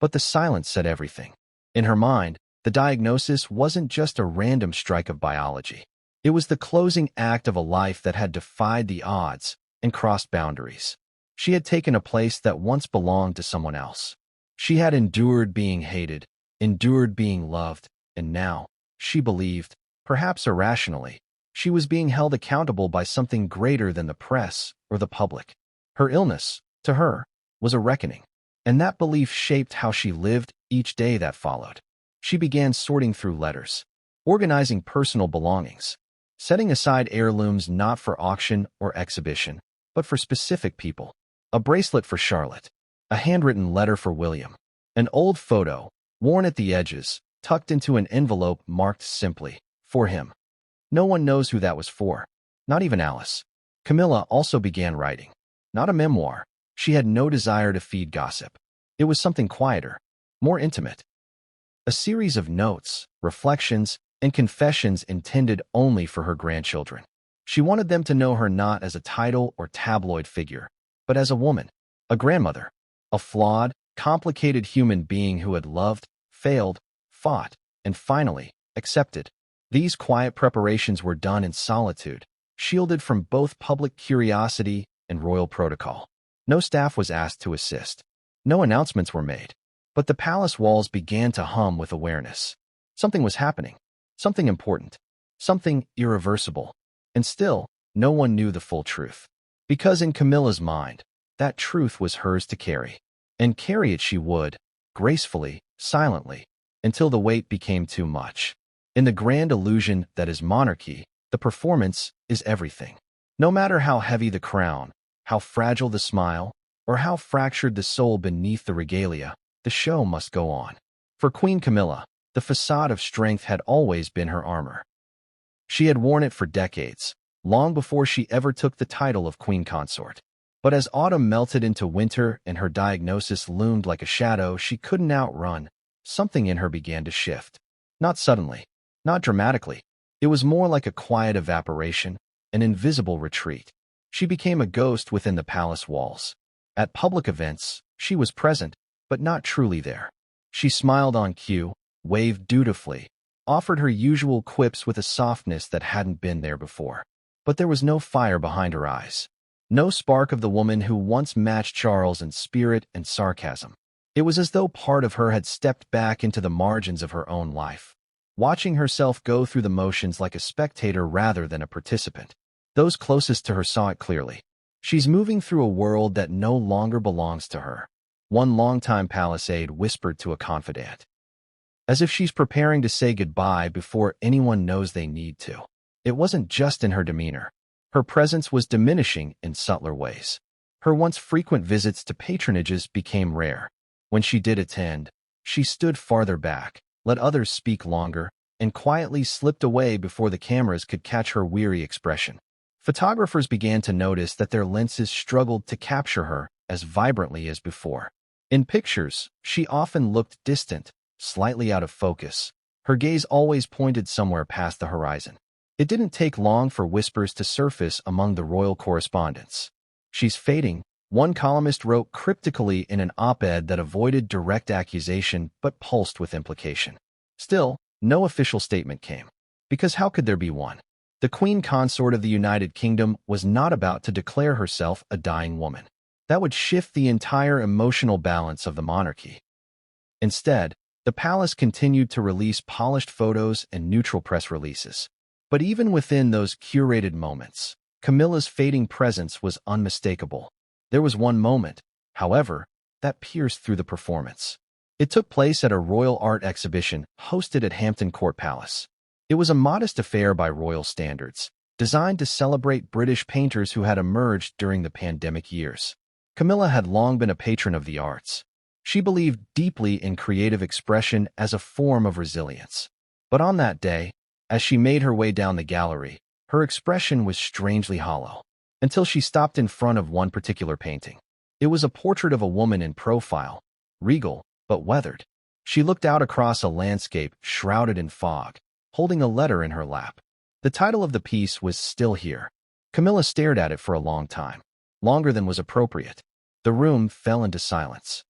But the silence said everything. In her mind, the diagnosis wasn't just a random strike of biology. It was the closing act of a life that had defied the odds and crossed boundaries. She had taken a place that once belonged to someone else. She had endured being hated, endured being loved, and now, she believed, perhaps irrationally, she was being held accountable by something greater than the press or the public. Her illness, to her, was a reckoning, and that belief shaped how she lived each day that followed. She began sorting through letters, organizing personal belongings, setting aside heirlooms not for auction or exhibition, but for specific people. A bracelet for Charlotte, a handwritten letter for William, an old photo, worn at the edges, tucked into an envelope marked simply, "For him." No one knows who that was for, not even Alice. Camilla also began writing. Not a memoir. She had no desire to feed gossip. It was something quieter, more intimate. A series of notes, reflections, and confessions intended only for her grandchildren. She wanted them to know her not as a title or tabloid figure, but as a woman, a grandmother, a flawed, complicated human being who had loved, failed, fought, and finally, accepted. These quiet preparations were done in solitude, shielded from both public curiosity and royal protocol. No staff was asked to assist. No announcements were made. But the palace walls began to hum with awareness. Something was happening. Something important. Something irreversible. And still, no one knew the full truth. Because in Camilla's mind, that truth was hers to carry. And carry it she would, gracefully, silently, until the weight became too much. In the grand illusion that is monarchy, the performance is everything. No matter how heavy the crown, how fragile the smile, or how fractured the soul beneath the regalia, the show must go on. For Queen Camilla, the facade of strength had always been her armor. She had worn it for decades, long before she ever took the title of queen consort. But as autumn melted into winter and her diagnosis loomed like a shadow she couldn't outrun, something in her began to shift. Not suddenly, not dramatically. It was more like a quiet evaporation, an invisible retreat. She became a ghost within the palace walls. At public events, she was present, but not truly there. She smiled on cue, waved dutifully, offered her usual quips with a softness that hadn't been there before. But there was no fire behind her eyes. No spark of the woman who once matched Charles in spirit and sarcasm. It was as though part of her had stepped back into the margins of her own life, watching herself go through the motions like a spectator rather than a participant. Those closest to her saw it clearly. She's moving through a world that no longer belongs to her. One longtime palace aide whispered to a confidant. As if she's preparing to say goodbye before anyone knows they need to. It wasn't just in her demeanor. Her presence was diminishing in subtler ways. Her once frequent visits to patronages became rare. When she did attend, she stood farther back, let others speak longer, and quietly slipped away before the cameras could catch her weary expression. Photographers began to notice that their lenses struggled to capture her as vibrantly as before. In pictures, she often looked distant, slightly out of focus. Her gaze always pointed somewhere past the horizon. It didn't take long for whispers to surface among the royal correspondents. "She's fading," one columnist wrote cryptically in an op-ed that avoided direct accusation but pulsed with implication. Still, no official statement came. Because how could there be one? The queen consort of the United Kingdom was not about to declare herself a dying woman. That would shift the entire emotional balance of the monarchy. Instead, the palace continued to release polished photos and neutral press releases. But even within those curated moments, Camilla's fading presence was unmistakable. There was one moment, however, that pierced through the performance. It took place at a royal art exhibition hosted at Hampton Court Palace. It was a modest affair by royal standards, designed to celebrate British painters who had emerged during the pandemic years. Camilla had long been a patron of the arts. She believed deeply in creative expression as a form of resilience. But on that day, as she made her way down the gallery, her expression was strangely hollow, until she stopped in front of one particular painting. It was a portrait of a woman in profile, regal, but weathered. She looked out across a landscape shrouded in fog, holding a letter in her lap. The title of the piece was Still Here. Camilla stared at it for a long time, longer than was appropriate. The room fell into silence.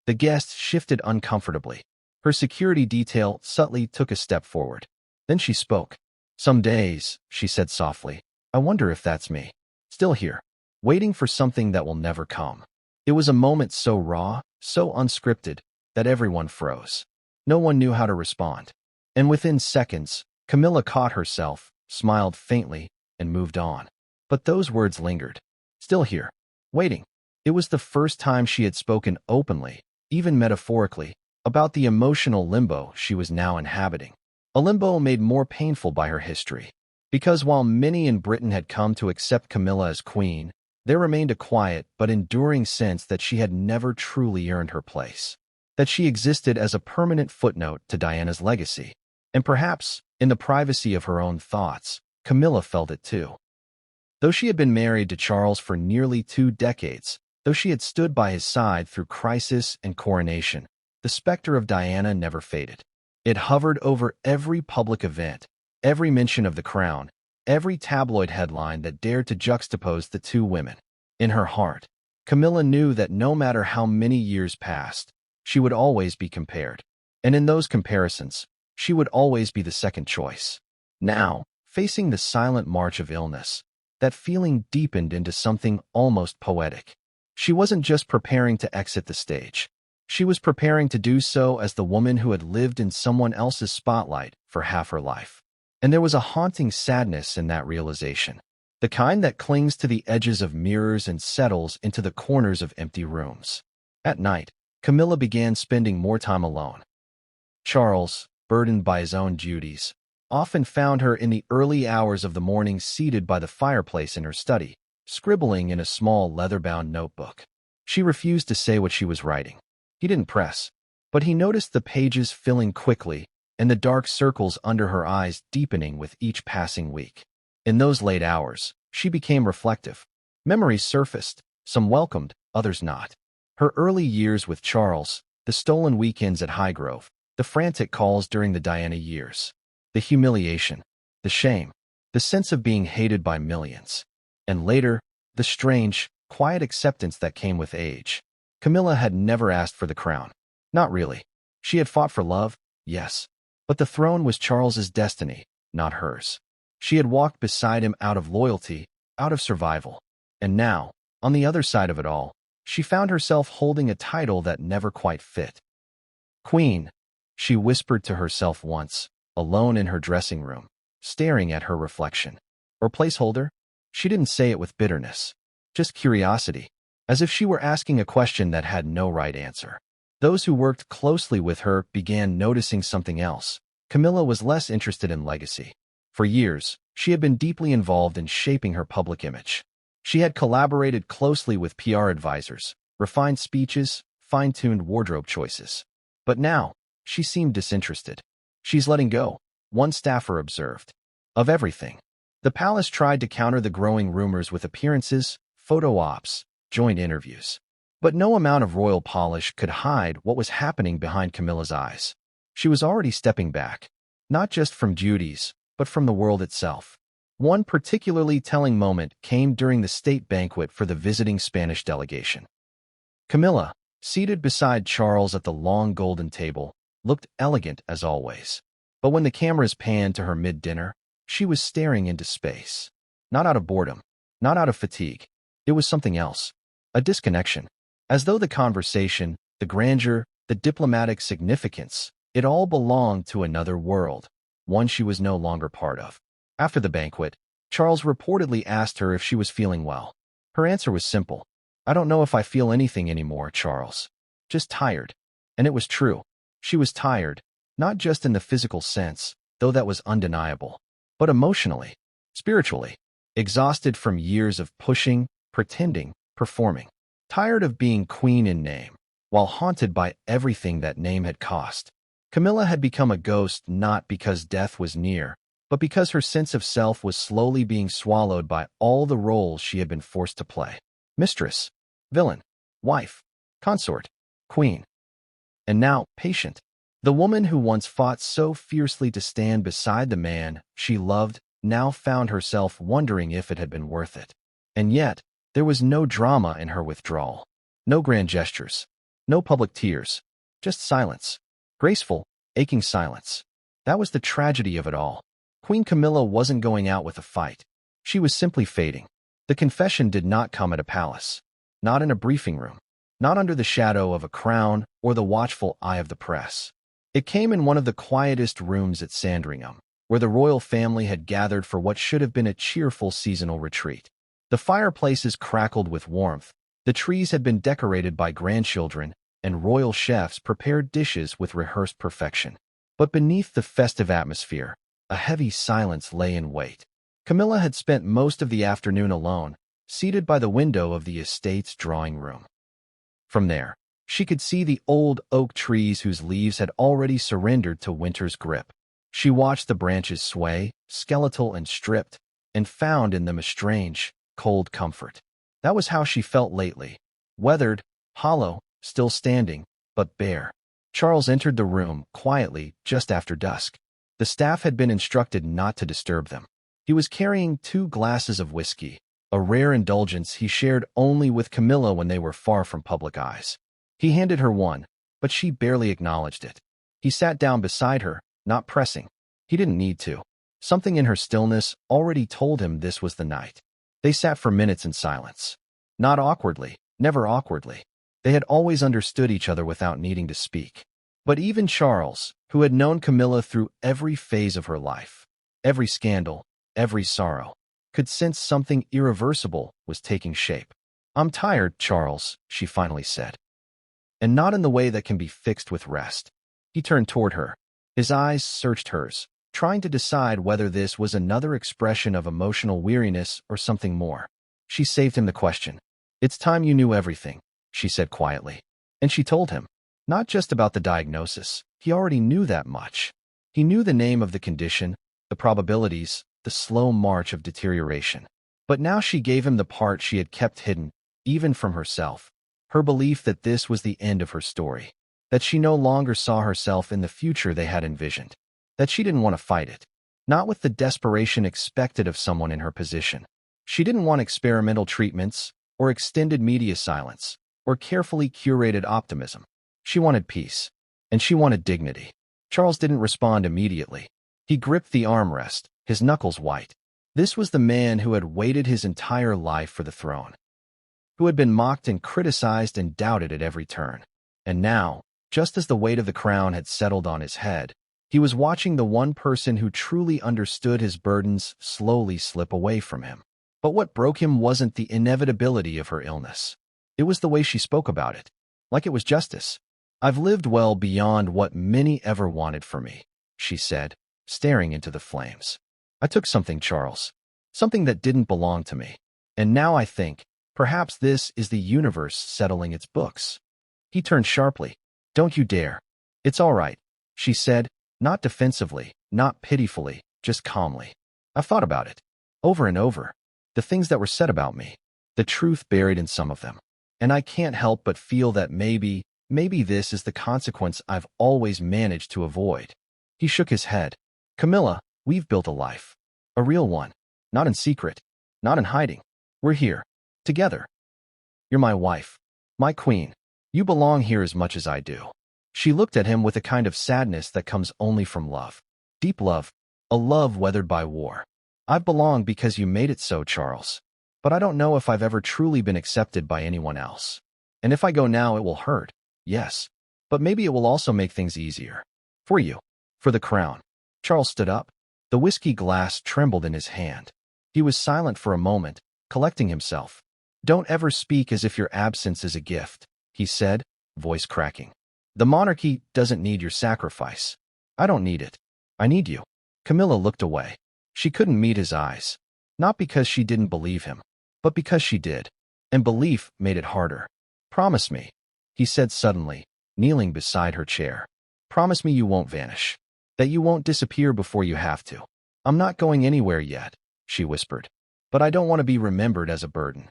The guest shifted uncomfortably. Her security detail subtly took a step forward. Then she spoke. "Some days," she said softly, "I wonder if that's me. Still here, waiting for something that will never come." It was a moment so raw, so unscripted, that everyone froze. No one knew how to respond. And within seconds, Camilla caught herself, smiled faintly, and moved on. But those words lingered. Still here, waiting. It was the first time she had spoken openly, even metaphorically, about the emotional limbo she was now inhabiting. A limbo made more painful by her history. Because while many in Britain had come to accept Camilla as queen, there remained a quiet but enduring sense that she had never truly earned her place. That she existed as a permanent footnote to Diana's legacy. And perhaps, in the privacy of her own thoughts, Camilla felt it too. Though she had been married to Charles for nearly 2 decades, though she had stood by his side through crisis and coronation, the specter of Diana never faded. It hovered over every public event, every mention of the crown, every tabloid headline that dared to juxtapose the two women. In her heart, Camilla knew that no matter how many years passed, she would always be compared. And in those comparisons, she would always be the second choice. Now, facing the silent march of illness, that feeling deepened into something almost poetic. She wasn't just preparing to exit the stage. She was preparing to do so as the woman who had lived in someone else's spotlight for half her life. And there was a haunting sadness in that realization, the kind that clings to the edges of mirrors and settles into the corners of empty rooms. At night, Camilla began spending more time alone. Charles, burdened by his own duties, often found her in the early hours of the morning seated by the fireplace in her study, scribbling in a small leather-bound notebook. She refused to say what she was writing. He didn't press, but he noticed the pages filling quickly and the dark circles under her eyes deepening with each passing week. In those late hours, she became reflective. Memories surfaced, some welcomed, others not. Her early years with Charles, the stolen weekends at Highgrove, the frantic calls during the Diana years, the humiliation, the shame, the sense of being hated by millions. And later, the strange, quiet acceptance that came with age. Camilla had never asked for the crown. Not really. She had fought for love, yes. But the throne was Charles's destiny, not hers. She had walked beside him out of loyalty, out of survival. And now, on the other side of it all, she found herself holding a title that never quite fit. "Queen," she whispered to herself once, alone in her dressing room, staring at her reflection. Or placeholder? She didn't say it with bitterness, just curiosity, as if she were asking a question that had no right answer. Those who worked closely with her began noticing something else. Camilla was less interested in legacy. For years, she had been deeply involved in shaping her public image. She had collaborated closely with PR advisors, refined speeches, fine-tuned wardrobe choices. But now, she seemed disinterested. "She's letting go," one staffer observed. "Of everything." The palace tried to counter the growing rumors with appearances, photo ops, joint interviews. But no amount of royal polish could hide what was happening behind Camilla's eyes. She was already stepping back, not just from duties, but from the world itself. One particularly telling moment came during the state banquet for the visiting Spanish delegation. Camilla, seated beside Charles at the long golden table, looked elegant as always. But when the cameras panned to her mid-dinner, she was staring into space. Not out of boredom, not out of fatigue. It was something else. A disconnection. As though the conversation, the grandeur, the diplomatic significance, it all belonged to another world, one she was no longer part of. After the banquet, Charles reportedly asked her if she was feeling well. Her answer was simple. "I don't know if I feel anything anymore, Charles. Just tired." And it was true. She was tired, not just in the physical sense, though that was undeniable, but emotionally, spiritually, exhausted from years of pushing, pretending, performing. Tired of being queen in name, while haunted by everything that name had cost. Camilla had become a ghost not because death was near, but because her sense of self was slowly being swallowed by all the roles she had been forced to play. Mistress, villain, wife, consort, queen. And now, patient. The woman who once fought so fiercely to stand beside the man she loved now found herself wondering if it had been worth it. And yet, there was no drama in her withdrawal. No grand gestures. No public tears. Just silence. Graceful, aching silence. That was the tragedy of it all. Queen Camilla wasn't going out with a fight. She was simply fading. The confession did not come at a palace. Not in a briefing room. Not under the shadow of a crown or the watchful eye of the press. It came in one of the quietest rooms at Sandringham, where the royal family had gathered for what should have been a cheerful seasonal retreat. The fireplaces crackled with warmth, the trees had been decorated by grandchildren, and royal chefs prepared dishes with rehearsed perfection. But beneath the festive atmosphere, a heavy silence lay in wait. Camilla had spent most of the afternoon alone, seated by the window of the estate's drawing room. From there, she could see the old oak trees whose leaves had already surrendered to winter's grip. She watched the branches sway, skeletal and stripped, and found in them a strange, cold comfort. That was how she felt lately. Weathered, hollow, still standing, but bare. Charles entered the room quietly just after dusk. The staff had been instructed not to disturb them. He was carrying 2 glasses of whiskey, a rare indulgence he shared only with Camilla when they were far from public eyes. He handed her one, but she barely acknowledged it. He sat down beside her, not pressing. He didn't need to. Something in her stillness already told him this was the night. They sat for minutes in silence. Not awkwardly, never awkwardly. They had always understood each other without needing to speak. But even Charles, who had known Camilla through every phase of her life, every scandal, every sorrow, could sense something irreversible was taking shape. "I'm tired, Charles," she finally said. And not in the way that can be fixed with rest. He turned toward her. His eyes searched hers, trying to decide whether this was another expression of emotional weariness or something more. She saved him the question. "It's time you knew everything," she said quietly. And she told him. Not just about the diagnosis. He already knew that much. He knew the name of the condition, the probabilities, the slow march of deterioration. But now she gave him the part she had kept hidden, even from herself. Her belief that this was the end of her story, that she no longer saw herself in the future they had envisioned, that she didn't want to fight it, not with the desperation expected of someone in her position. She didn't want experimental treatments, or extended media silence, or carefully curated optimism. She wanted peace, and she wanted dignity. Charles didn't respond immediately. He gripped the armrest, his knuckles white. This was the man who had waited his entire life for the throne, who had been mocked and criticized and doubted at every turn. And now, just as the weight of the crown had settled on his head, he was watching the one person who truly understood his burdens slowly slip away from him. But what broke him wasn't the inevitability of her illness. It was the way she spoke about it, like it was justice. "I've lived well beyond what many ever wanted for me," she said, staring into the flames. "I took something, Charles, something that didn't belong to me. And now I think, perhaps this is the universe settling its books." He turned sharply. "Don't you dare." "It's all right," she said, not defensively, not pitifully, just calmly. "I've thought about it, over and over. The things that were said about me, the truth buried in some of them. And I can't help but feel that maybe this is the consequence I've always managed to avoid." He shook his head. "Camilla, we've built a life. A real one. Not in secret. Not in hiding. We're here. Together. You're my wife. My queen. You belong here as much as I do." She looked at him with a kind of sadness that comes only from love. Deep love. A love weathered by war. "I've belonged because you made it so, Charles. But I don't know if I've ever truly been accepted by anyone else. And if I go now, it will hurt. Yes. But maybe it will also make things easier. For you. For the crown." Charles stood up. The whiskey glass trembled in his hand. He was silent for a moment, collecting himself. "Don't ever speak as if your absence is a gift," he said, voice cracking. "The monarchy doesn't need your sacrifice. I don't need it. I need you." Camilla looked away. She couldn't meet his eyes. Not because she didn't believe him, but because she did. And belief made it harder. "Promise me," he said suddenly, kneeling beside her chair. "Promise me you won't vanish. That you won't disappear before you have to." "I'm not going anywhere yet," she whispered. "But I don't want to be remembered as a burden.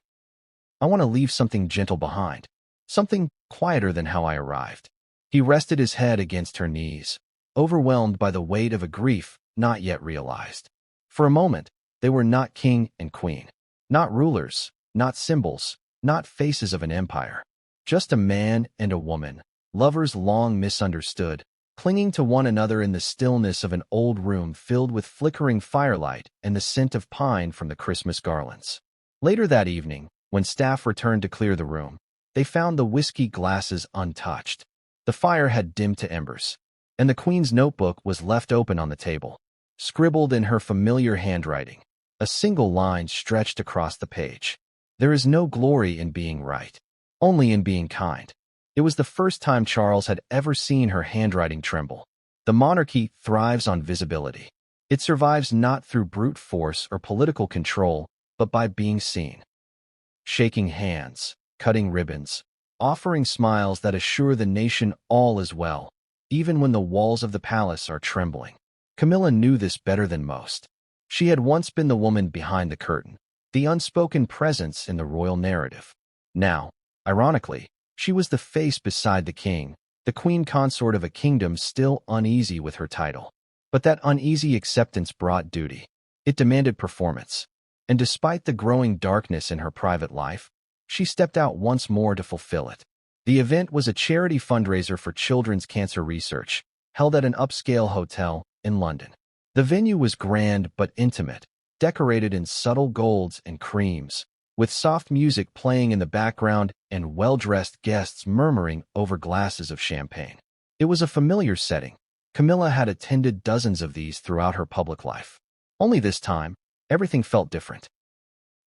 I want to leave something gentle behind. Something quieter than how I arrived." He rested his head against her knees, overwhelmed by the weight of a grief not yet realized. For a moment, they were not king and queen. Not rulers, not symbols, not faces of an empire. Just a man and a woman, lovers long misunderstood, clinging to one another in the stillness of an old room filled with flickering firelight and the scent of pine from the Christmas garlands. Later that evening, when staff returned to clear the room, they found the whiskey glasses untouched. The fire had dimmed to embers, and the Queen's notebook was left open on the table. Scribbled in her familiar handwriting, a single line stretched across the page. There is no glory in being right, only in being kind. It was the first time Charles had ever seen her handwriting tremble. The monarchy thrives on visibility. It survives not through brute force or political control, but by being seen. Shaking hands, cutting ribbons, offering smiles that assure the nation all is well, even when the walls of the palace are trembling. Camilla knew this better than most. She had once been the woman behind the curtain, the unspoken presence in the royal narrative. Now, ironically, she was the face beside the king, the queen consort of a kingdom still uneasy with her title. But that uneasy acceptance brought duty. It demanded performance. And despite the growing darkness in her private life, she stepped out once more to fulfill it. The event was a charity fundraiser for children's cancer research, held at an upscale hotel in London. The venue was grand but intimate, decorated in subtle golds and creams, with soft music playing in the background and well-dressed guests murmuring over glasses of champagne. It was a familiar setting. Camilla had attended dozens of these throughout her public life. Only this time, everything felt different.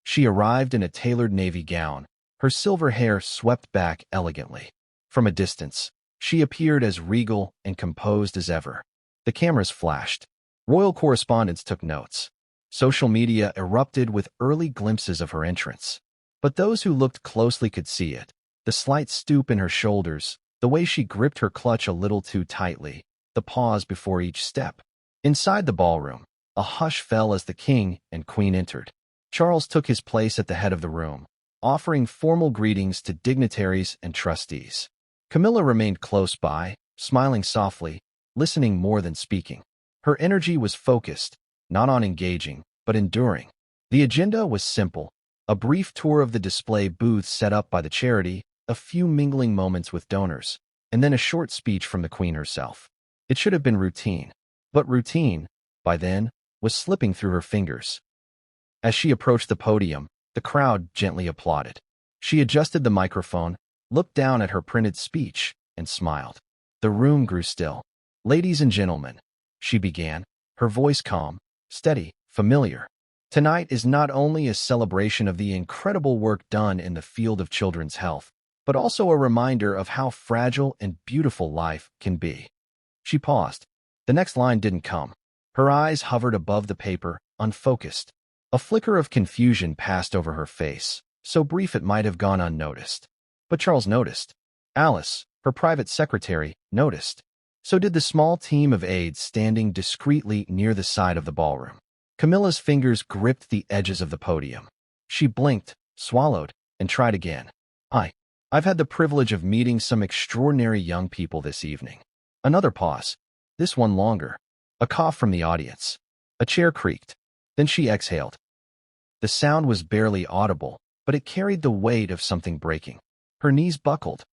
She arrived in a tailored navy gown, her silver hair swept back elegantly. From a distance, she appeared as regal and composed as ever. The cameras flashed. Royal correspondents took notes. Social media erupted with early glimpses of her entrance. But those who looked closely could see it. The slight stoop in her shoulders, the way she gripped her clutch a little too tightly, the pause before each step. Inside the ballroom, a hush fell as the king and queen entered. Charles took his place at the head of the room, offering formal greetings to dignitaries and trustees. Camilla remained close by, smiling softly, listening more than speaking. Her energy was focused, not on engaging, but enduring. The agenda was simple: a brief tour of the display booths set up by the charity, a few mingling moments with donors, and then a short speech from the Queen herself. It should have been routine, but routine, by then, was slipping through her fingers. As she approached the podium, the crowd gently applauded. She adjusted the microphone, looked down at her printed speech, and smiled. The room grew still. "Ladies and gentlemen," she began, her voice calm, steady, familiar. "Tonight is not only a celebration of the incredible work done in the field of children's health, but also a reminder of how fragile and beautiful life can be." She paused. The next line didn't come. Her eyes hovered above the paper, unfocused. A flicker of confusion passed over her face, so brief it might have gone unnoticed. But Charles noticed. Alice, her private secretary, noticed. So did the small team of aides standing discreetly near the side of the ballroom. Camilla's fingers gripped the edges of the podium. She blinked, swallowed, and tried again. I've had the privilege of meeting some extraordinary young people this evening." Another pause. This one longer. A cough from the audience. A chair creaked. Then she exhaled. The sound was barely audible, but it carried the weight of something breaking. Her knees buckled.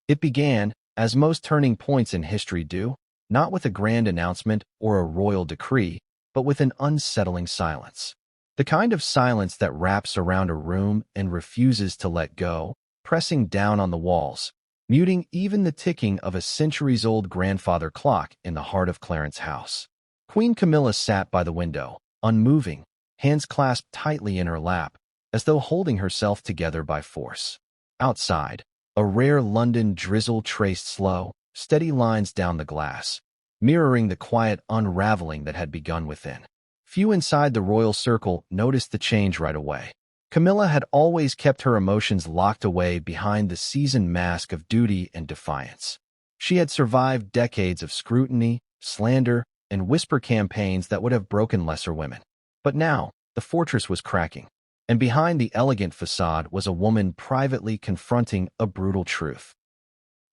It began, as most turning points in history do, not with a grand announcement or a royal decree, but with an unsettling silence. The kind of silence that wraps around a room and refuses to let go, pressing down on the walls, muting even the ticking of a centuries-old grandfather clock in the heart of Clarence House. Queen Camilla sat by the window, unmoving, hands clasped tightly in her lap, as though holding herself together by force. Outside, a rare London drizzle traced slow, steady lines down the glass, mirroring the quiet unraveling that had begun within. Few inside the royal circle noticed the change right away. Camilla had always kept her emotions locked away behind the seasoned mask of duty and defiance. She had survived decades of scrutiny, slander, and whisper campaigns that would have broken lesser women. But now, the fortress was cracking, and behind the elegant facade was a woman privately confronting a brutal truth.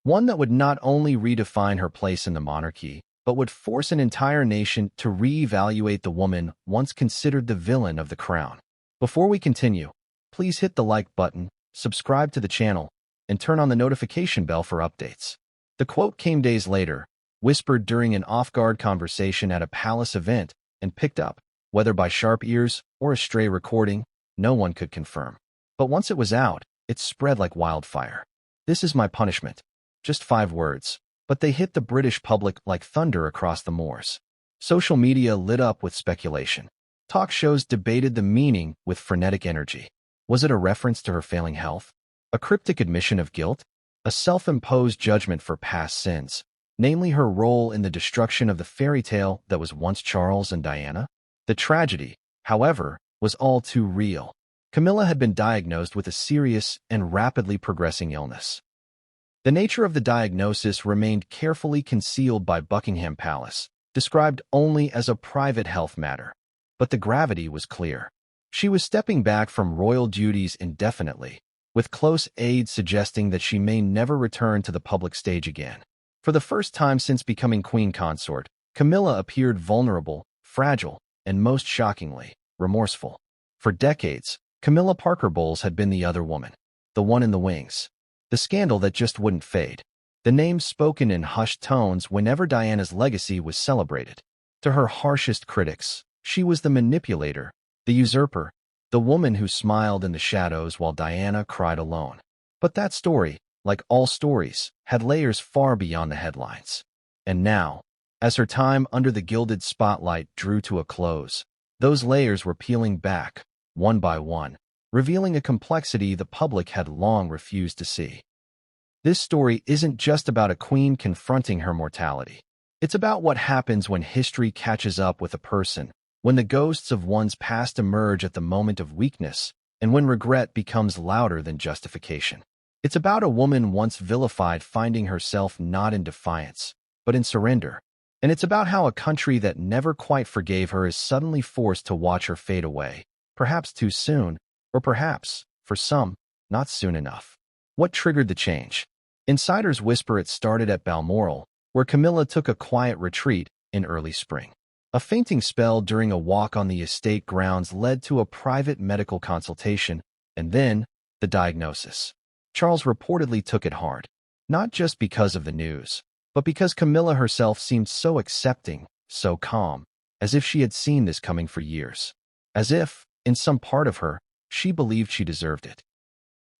One that would not only redefine her place in the monarchy, but would force an entire nation to reevaluate the woman once considered the villain of the crown. Before we continue, please hit the like button, subscribe to the channel, and turn on the notification bell for updates. The quote came days later, whispered during an off-guard conversation at a palace event, and picked up, whether by sharp ears or a stray recording, no one could confirm. But once it was out, it spread like wildfire. "This is my punishment." Just 5 words, but they hit the British public like thunder across the moors. Social media lit up with speculation. Talk shows debated the meaning with frenetic energy. Was it a reference to her failing health? A cryptic admission of guilt? A self-imposed judgment for past sins, namely her role in the destruction of the fairy tale that was once Charles and Diana? The tragedy, however, was all too real. Camilla had been diagnosed with a serious and rapidly progressing illness. The nature of the diagnosis remained carefully concealed by Buckingham Palace, described only as a private health matter. But the gravity was clear. She was stepping back from royal duties indefinitely, with close aides suggesting that she may never return to the public stage again. For the first time since becoming queen consort, Camilla appeared vulnerable, fragile, and most shockingly, remorseful. For decades, Camilla Parker Bowles had been the other woman, the one in the wings, the scandal that just wouldn't fade, the name spoken in hushed tones whenever Diana's legacy was celebrated. To her harshest critics, she was the manipulator, the usurper, the woman who smiled in the shadows while Diana cried alone. But that story, like all stories, had layers far beyond the headlines. And now, as her time under the gilded spotlight drew to a close, those layers were peeling back, one by one, revealing a complexity the public had long refused to see. This story isn't just about a queen confronting her mortality. It's about what happens when history catches up with a person, when the ghosts of one's past emerge at the moment of weakness, and when regret becomes louder than justification. It's about a woman once vilified finding herself not in defiance, but in surrender. And it's about how a country that never quite forgave her is suddenly forced to watch her fade away, perhaps too soon, or perhaps, for some, not soon enough. What triggered the change? Insiders whisper it started at Balmoral, where Camilla took a quiet retreat in early spring. A fainting spell during a walk on the estate grounds led to a private medical consultation, and then the diagnosis. Charles reportedly took it hard, not just because of the news, but because Camilla herself seemed so accepting, so calm, as if she had seen this coming for years. As if, in some part of her, she believed she deserved it.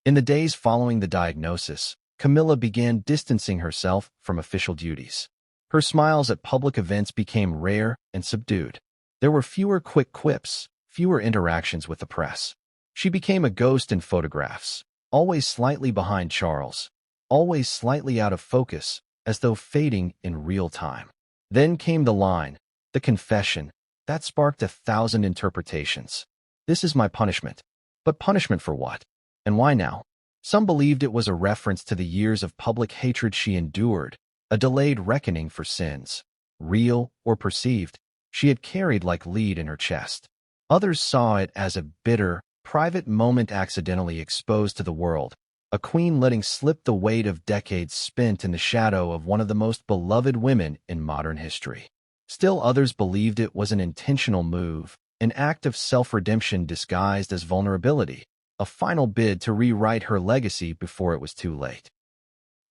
In the days following the diagnosis, Camilla began distancing herself from official duties. Her smiles at public events became rare and subdued. There were fewer quick quips, fewer interactions with the press. She became a ghost in photographs, always slightly behind Charles, always slightly out of focus, as though fading in real time. Then came the line, the confession, that sparked 1,000 interpretations. "This is my punishment." But punishment for what? And why now? Some believed it was a reference to the years of public hatred she endured, a delayed reckoning for sins, real or perceived, she had carried like lead in her chest. Others saw it as a bitter, private moment accidentally exposed to the world, a queen letting slip the weight of decades spent in the shadow of one of the most beloved women in modern history. Still others believed it was an intentional move, an act of self-redemption disguised as vulnerability, a final bid to rewrite her legacy before it was too late.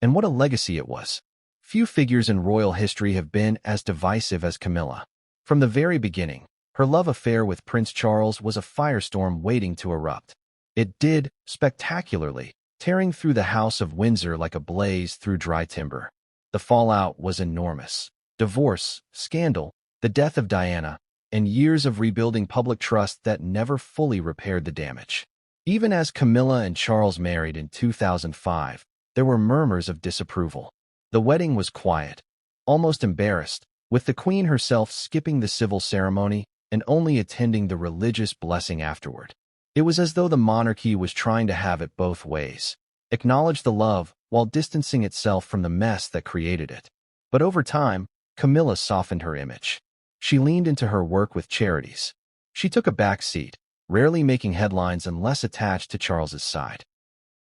And what a legacy it was. Few figures in royal history have been as divisive as Camilla. From the very beginning, her love affair with Prince Charles was a firestorm waiting to erupt. It did, spectacularly, tearing through the House of Windsor like a blaze through dry timber. The fallout was enormous. Divorce, scandal, the death of Diana, and years of rebuilding public trust that never fully repaired the damage. Even as Camilla and Charles married in 2005, there were murmurs of disapproval. The wedding was quiet, almost embarrassed, with the Queen herself skipping the civil ceremony and only attending the religious blessing afterward. It was as though the monarchy was trying to have it both ways, acknowledge the love while distancing itself from the mess that created it. But over time, Camilla softened her image. She leaned into her work with charities. She took a back seat, rarely making headlines and less attached to Charles's side.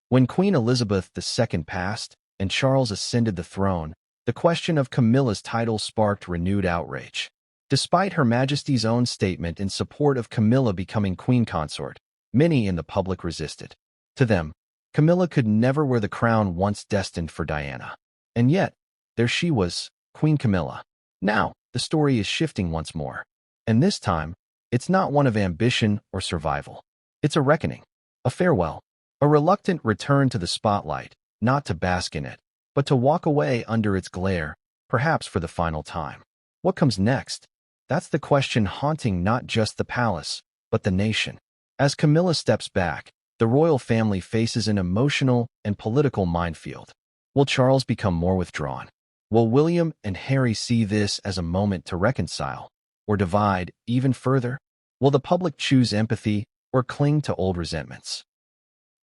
When Queen Elizabeth II passed and Charles ascended the throne, the question of Camilla's title sparked renewed outrage. Despite Her Majesty's own statement in support of Camilla becoming queen consort, many in the public resisted. To them, Camilla could never wear the crown once destined for Diana. And yet, there she was, Queen Camilla. Now, the story is shifting once more. And this time, it's not one of ambition or survival. It's a reckoning, a farewell, a reluctant return to the spotlight, not to bask in it, but to walk away under its glare, perhaps for the final time. What comes next? That's the question haunting not just the palace, but the nation. As Camilla steps back, the royal family faces an emotional and political minefield. Will Charles become more withdrawn? Will William and Harry see this as a moment to reconcile, or divide even further? Will the public choose empathy or cling to old resentments?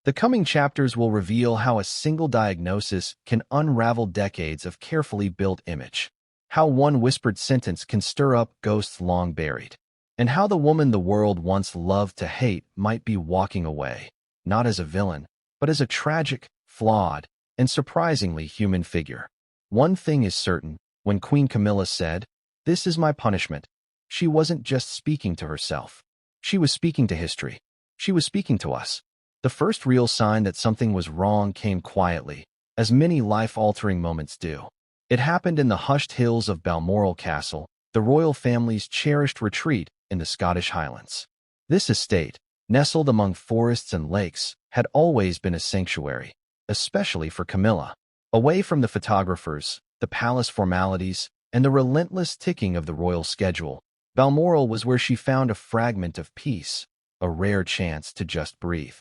The coming chapters will reveal how a single diagnosis can unravel decades of carefully built image, how one whispered sentence can stir up ghosts long buried, and how the woman the world once loved to hate might be walking away, not as a villain, but as a tragic, flawed, and surprisingly human figure. One thing is certain, when Queen Camilla said, "This is my punishment," she wasn't just speaking to herself. She was speaking to history. She was speaking to us. The first real sign that something was wrong came quietly, as many life-altering moments do. It happened in the hushed hills of Balmoral Castle, the royal family's cherished retreat in the Scottish Highlands. This estate, nestled among forests and lakes, had always been a sanctuary, especially for Camilla. Away from the photographers, the palace formalities, and the relentless ticking of the royal schedule, Balmoral was where she found a fragment of peace, a rare chance to just breathe.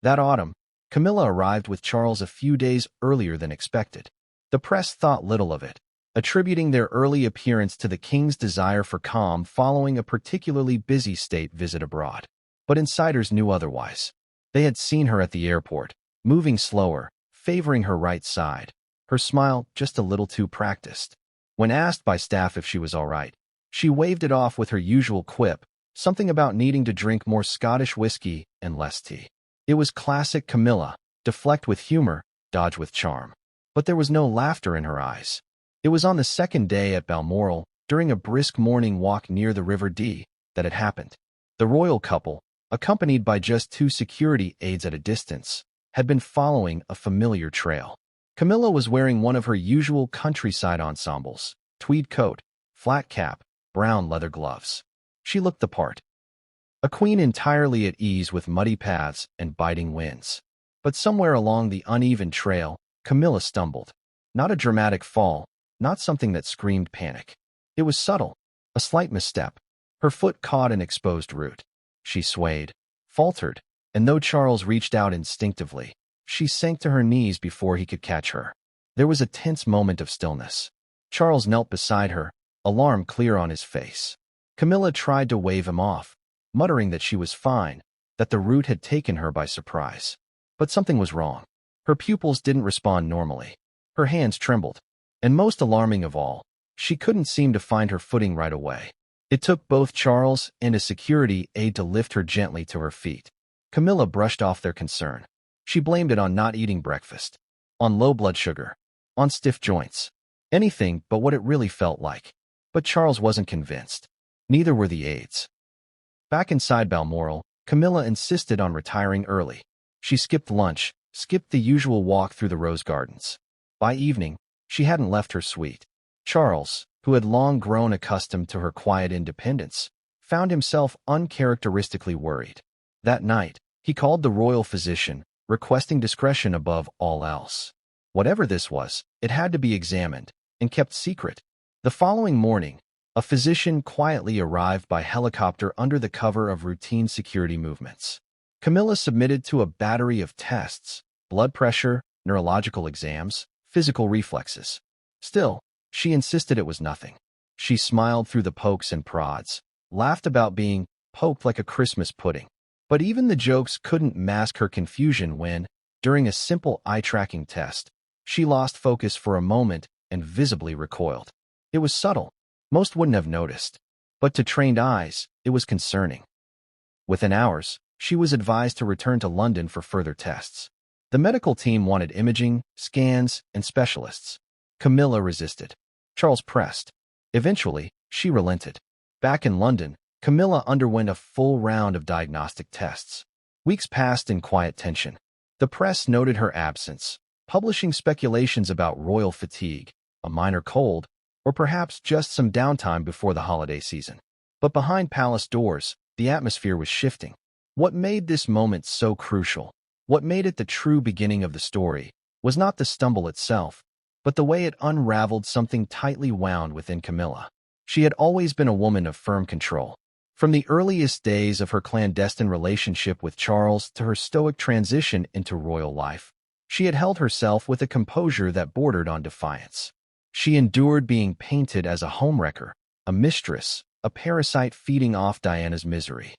That autumn, Camilla arrived with Charles a few days earlier than expected. The press thought little of it, attributing their early appearance to the king's desire for calm following a particularly busy state visit abroad. But insiders knew otherwise. They had seen her at the airport, moving slower, favoring her right side, her smile just a little too practiced. When asked by staff if she was all right, she waved it off with her usual quip, something about needing to drink more Scottish whiskey and less tea. It was classic Camilla, deflect with humor, dodge with charm. But there was no laughter in her eyes. It was on the second day at Balmoral, during a brisk morning walk near the River Dee, that it happened. The royal couple, accompanied by just 2 security aides at a distance, had been following a familiar trail. Camilla was wearing one of her usual countryside ensembles, tweed coat, flat cap, brown leather gloves. She looked the part. A queen entirely at ease with muddy paths and biting winds. But somewhere along the uneven trail, Camilla stumbled. Not a dramatic fall, not something that screamed panic. It was subtle, a slight misstep. Her foot caught an exposed root. She swayed, faltered, and though Charles reached out instinctively, she sank to her knees before he could catch her. There was a tense moment of stillness. Charles knelt beside her, alarm clear on his face. Camilla tried to wave him off, muttering that she was fine, that the root had taken her by surprise. But something was wrong. Her pupils didn't respond normally. Her hands trembled. And most alarming of all, she couldn't seem to find her footing right away. It took both Charles and a security aide to lift her gently to her feet. Camilla brushed off their concern. She blamed it on not eating breakfast, on low blood sugar, on stiff joints. Anything but what it really felt like. But Charles wasn't convinced. Neither were the aides. Back inside Balmoral, Camilla insisted on retiring early. She skipped lunch, skipped the usual walk through the rose gardens. By evening, she hadn't left her suite. Charles, who had long grown accustomed to her quiet independence, found himself uncharacteristically worried. That night, he called the royal physician, requesting discretion above all else. Whatever this was, it had to be examined and kept secret. The following morning, a physician quietly arrived by helicopter under the cover of routine security movements. Camilla submitted to a battery of tests: blood pressure, neurological exams, physical reflexes. Still, she insisted it was nothing. She smiled through the pokes and prods, laughed about being poked like a Christmas pudding. But even the jokes couldn't mask her confusion when, during a simple eye-tracking test, she lost focus for a moment and visibly recoiled. It was subtle. Most wouldn't have noticed. But to trained eyes, it was concerning. Within hours, she was advised to return to London for further tests. The medical team wanted imaging, scans, and specialists. Camilla resisted. Charles pressed. Eventually, she relented. Back in London, Camilla underwent a full round of diagnostic tests. Weeks passed in quiet tension. The press noted her absence, publishing speculations about royal fatigue, a minor cold, or perhaps just some downtime before the holiday season. But behind palace doors, the atmosphere was shifting. What made this moment so crucial, what made it the true beginning of the story, was not the stumble itself, but the way it unraveled something tightly wound within Camilla. She had always been a woman of firm control. From the earliest days of her clandestine relationship with Charles to her stoic transition into royal life, she had held herself with a composure that bordered on defiance. She endured being painted as a homewrecker, a mistress, a parasite feeding off Diana's misery.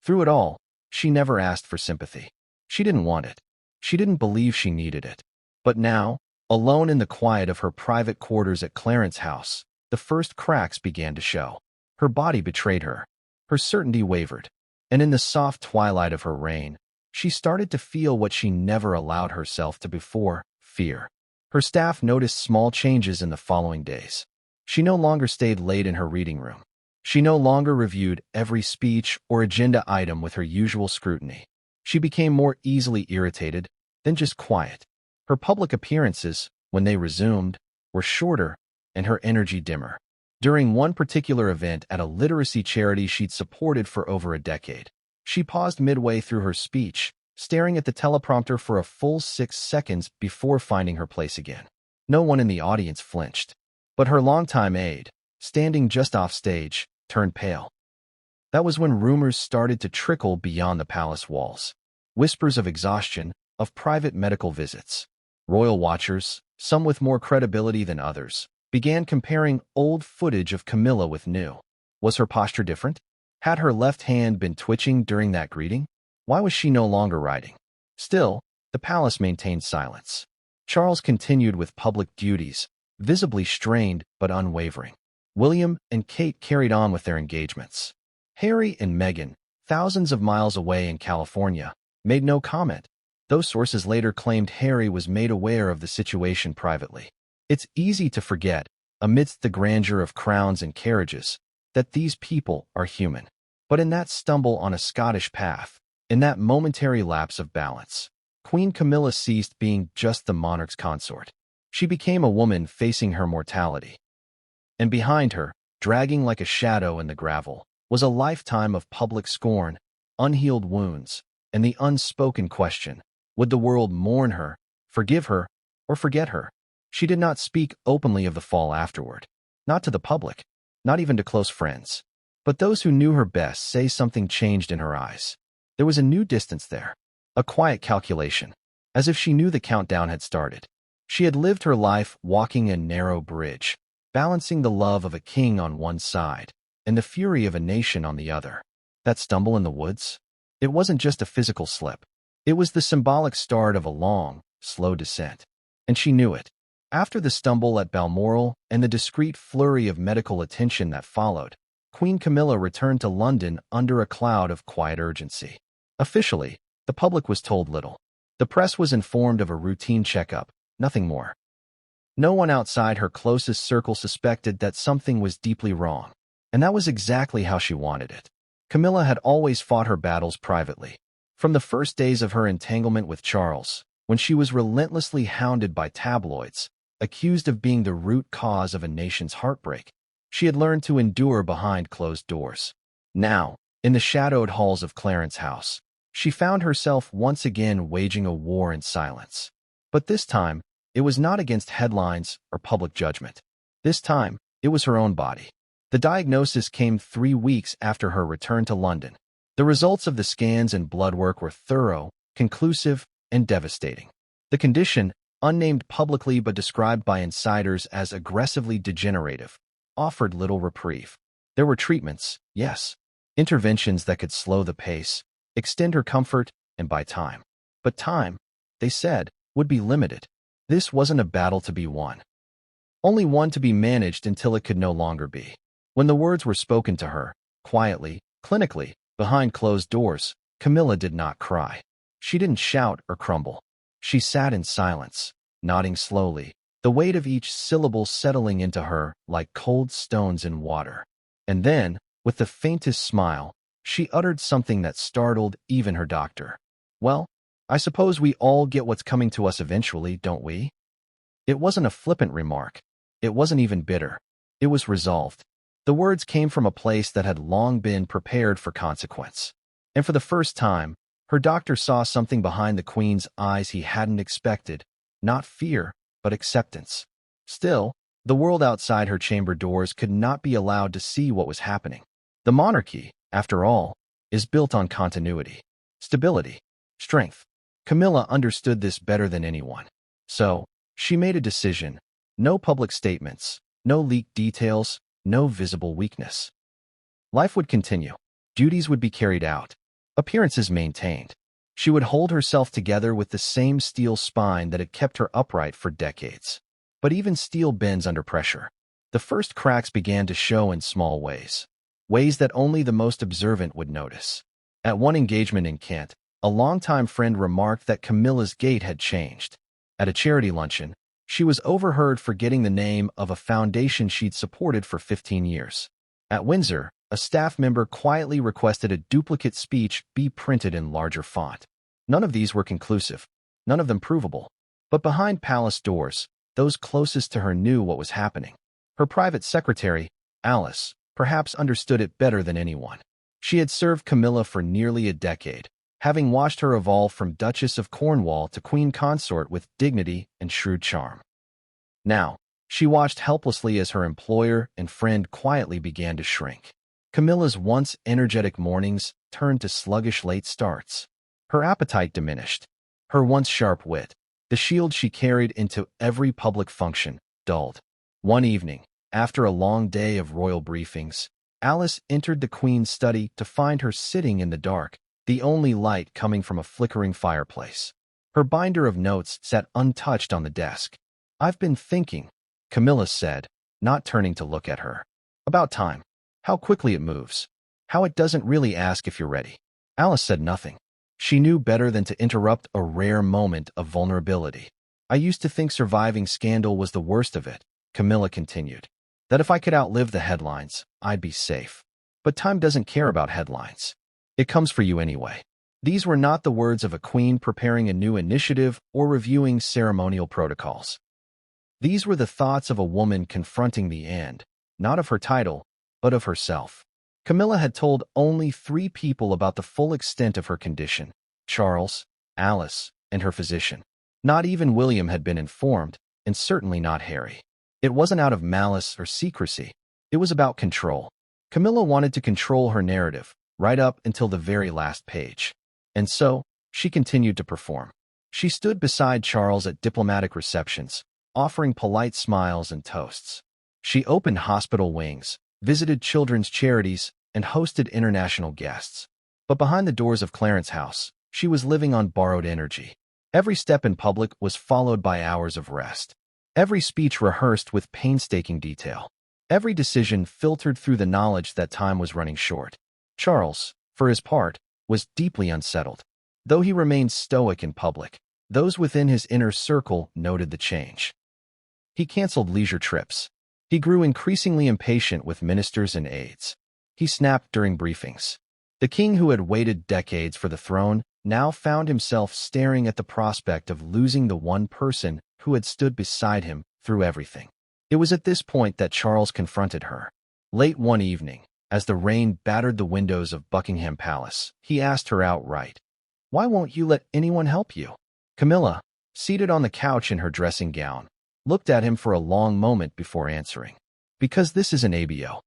Through it all, she never asked for sympathy. She didn't want it. She didn't believe she needed it. But now, alone in the quiet of her private quarters at Clarence House, the first cracks began to show. Her body betrayed her. Her certainty wavered. And in the soft twilight of her reign, she started to feel what she never allowed herself to before: fear. Her staff noticed small changes in the following days. She no longer stayed late in her reading room. She no longer reviewed every speech or agenda item with her usual scrutiny. She became more easily irritated than just quiet. Her public appearances, when they resumed, were shorter and her energy dimmer. During one particular event at a literacy charity she'd supported for over a decade, she paused midway through her speech, staring at the teleprompter for a full 6 seconds before finding her place again. No one in the audience flinched, but her longtime aide, standing just off stage, turned pale. That was when rumors started to trickle beyond the palace walls. Whispers of exhaustion, of private medical visits. Royal watchers, some with more credibility than others, began comparing old footage of Camilla with new. Was her posture different? Had her left hand been twitching during that greeting? Why was she no longer writing? Still, the palace maintained silence. Charles continued with public duties, visibly strained but unwavering. William and Kate carried on with their engagements. Harry and Meghan, thousands of miles away in California, made no comment, though sources later claimed Harry was made aware of the situation privately. It's easy to forget, amidst the grandeur of crowns and carriages, that these people are human. But in that stumble on a Scottish path, in that momentary lapse of balance, Queen Camilla ceased being just the monarch's consort. She became a woman facing her mortality. And behind her, dragging like a shadow in the gravel, was a lifetime of public scorn, unhealed wounds, and the unspoken question: would the world mourn her, forgive her, or forget her? She did not speak openly of the fall afterward. Not to the public, not even to close friends. But those who knew her best say something changed in her eyes. There was a new distance there, a quiet calculation, as if she knew the countdown had started. She had lived her life walking a narrow bridge, balancing the love of a king on one side and the fury of a nation on the other. That stumble in the woods? It wasn't just a physical slip. It was the symbolic start of a long, slow descent. And she knew it. After the stumble at Balmoral and the discreet flurry of medical attention that followed, Queen Camilla returned to London under a cloud of quiet urgency. Officially, the public was told little. The press was informed of a routine checkup, nothing more. No one outside her closest circle suspected that something was deeply wrong, and that was exactly how she wanted it. Camilla had always fought her battles privately. From the first days of her entanglement with Charles, when she was relentlessly hounded by tabloids, accused of being the root cause of a nation's heartbreak, she had learned to endure behind closed doors. Now, in the shadowed halls of Clarence House, she found herself once again waging a war in silence. But this time, it was not against headlines or public judgment. This time, it was her own body. The diagnosis came 3 weeks after her return to London. The results of the scans and blood work were thorough, conclusive, and devastating. The condition, unnamed publicly but described by insiders as aggressively degenerative, offered little reprieve. There were treatments, yes, interventions that could slow the pace, extend her comfort, and buy time. But time, they said, would be limited. This wasn't a battle to be won. Only one to be managed until it could no longer be. When the words were spoken to her, quietly, clinically, behind closed doors, Camilla did not cry. She didn't shout or crumble. She sat in silence, nodding slowly, the weight of each syllable settling into her like cold stones in water. And then, with the faintest smile, she uttered something that startled even her doctor. "Well, I suppose we all get what's coming to us eventually, don't we? It wasn't a flippant remark. It wasn't even bitter. It was resolved. The words came from a place that had long been prepared for consequence. And for the first time, her doctor saw something behind the Queen's eyes he hadn't expected. Not fear, but acceptance. Still, the world outside her chamber doors could not be allowed to see what was happening. The monarchy, after all, is built on continuity, stability, strength. Camilla understood this better than anyone. So, she made a decision. No public statements, no leaked details, no visible weakness. Life would continue. Duties would be carried out. Appearances maintained. She would hold herself together with the same steel spine that had kept her upright for decades. But even steel bends under pressure. The first cracks began to show in small ways. Ways that only the most observant would notice. At one engagement in Kent, a longtime friend remarked that Camilla's gait had changed. At a charity luncheon, she was overheard forgetting the name of a foundation she'd supported for 15 years. At Windsor, a staff member quietly requested a duplicate speech be printed in larger font. None of these were conclusive, none of them provable. But behind palace doors, those closest to her knew what was happening. Her private secretary, Alice, perhaps understood it better than anyone. She had served Camilla for nearly a decade, having watched her evolve from Duchess of Cornwall to Queen Consort with dignity and shrewd charm. Now, she watched helplessly as her employer and friend quietly began to shrink. Camilla's once energetic mornings turned to sluggish late starts. Her appetite diminished. Her once sharp wit, the shield she carried into every public function, dulled. One evening, after a long day of royal briefings, Alice entered the Queen's study to find her sitting in the dark, the only light coming from a flickering fireplace. Her binder of notes sat untouched on the desk. "I've been thinking," Camilla said, not turning to look at her. "About time. How quickly it moves. How it doesn't really ask if you're ready." Alice said nothing. She knew better than to interrupt a rare moment of vulnerability. "I used to think surviving scandal was the worst of it," Camilla continued. "That if I could outlive the headlines, I'd be safe. But time doesn't care about headlines. It comes for you anyway." These were not the words of a queen preparing a new initiative or reviewing ceremonial protocols. These were the thoughts of a woman confronting the end, not of her title, but of herself. Camilla had told only 3 people about the full extent of her condition: Charles, Alice, and her physician. Not even William had been informed, and certainly not Harry. It wasn't out of malice or secrecy. It was about control. Camilla wanted to control her narrative, right up until the very last page. And so, she continued to perform. She stood beside Charles at diplomatic receptions, offering polite smiles and toasts. She opened hospital wings, visited children's charities, and hosted international guests. But behind the doors of Clarence House, she was living on borrowed energy. Every step in public was followed by hours of rest. Every speech rehearsed with painstaking detail. Every decision filtered through the knowledge that time was running short. Charles, for his part, was deeply unsettled. Though he remained stoic in public, those within his inner circle noted the change. He canceled leisure trips. He grew increasingly impatient with ministers and aides. He snapped during briefings. The king who had waited decades for the throne now found himself staring at the prospect of losing the one person who had stood beside him through everything. It was at this point that Charles confronted her. Late one evening, as the rain battered the windows of Buckingham Palace, he asked her outright, "Why won't you let anyone help you?" Camilla, seated on the couch in her dressing gown, looked at him for a long moment before answering. "Because this is an ABO."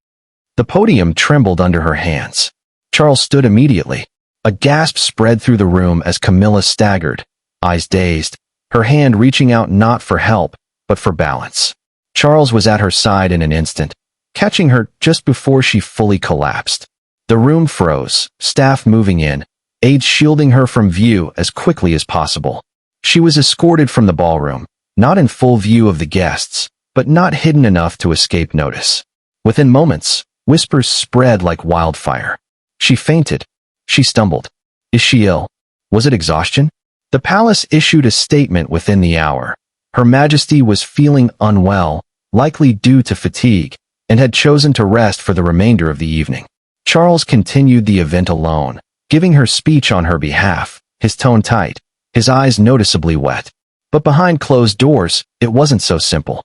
The podium trembled under her hands. Charles stood immediately. A gasp spread through the room as Camilla staggered, eyes dazed, her hand reaching out not for help, but for balance. Charles was at her side in an instant, catching her just before she fully collapsed. The room froze, staff moving in, aides shielding her from view as quickly as possible. She was escorted from the ballroom, not in full view of the guests, but not hidden enough to escape notice. Within moments, whispers spread like wildfire. She fainted. She stumbled. Is she ill? Was it exhaustion? The palace issued a statement within the hour. Her Majesty was feeling unwell, likely due to fatigue, and had chosen to rest for the remainder of the evening. Charles continued the event alone, giving her speech on her behalf, his tone tight, his eyes noticeably wet. But behind closed doors, it wasn't so simple.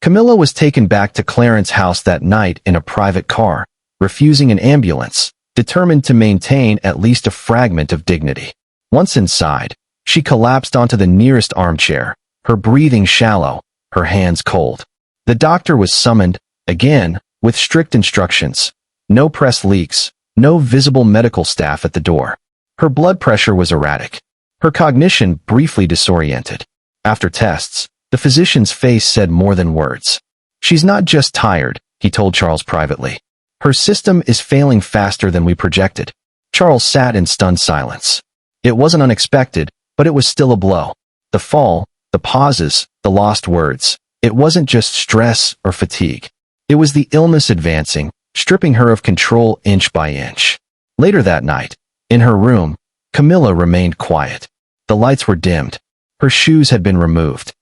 Camilla was taken back to Clarence's house that night in a private car, refusing an ambulance, determined to maintain at least a fragment of dignity. Once inside, she collapsed onto the nearest armchair, her breathing shallow, her hands cold. The doctor was summoned, again, with strict instructions. No press leaks, no visible medical staff at the door. Her blood pressure was erratic, her cognition briefly disoriented. After tests, the physician's face said more than words. "She's not just tired," he told Charles privately. "Her system is failing faster than we projected." Charles sat in stunned silence. It wasn't unexpected, but it was still a blow. The fall, the pauses, the lost words. It wasn't just stress or fatigue. It was the illness advancing, stripping her of control inch by inch. Later that night, in her room, Camilla remained quiet. The lights were dimmed. Her shoes had been removed.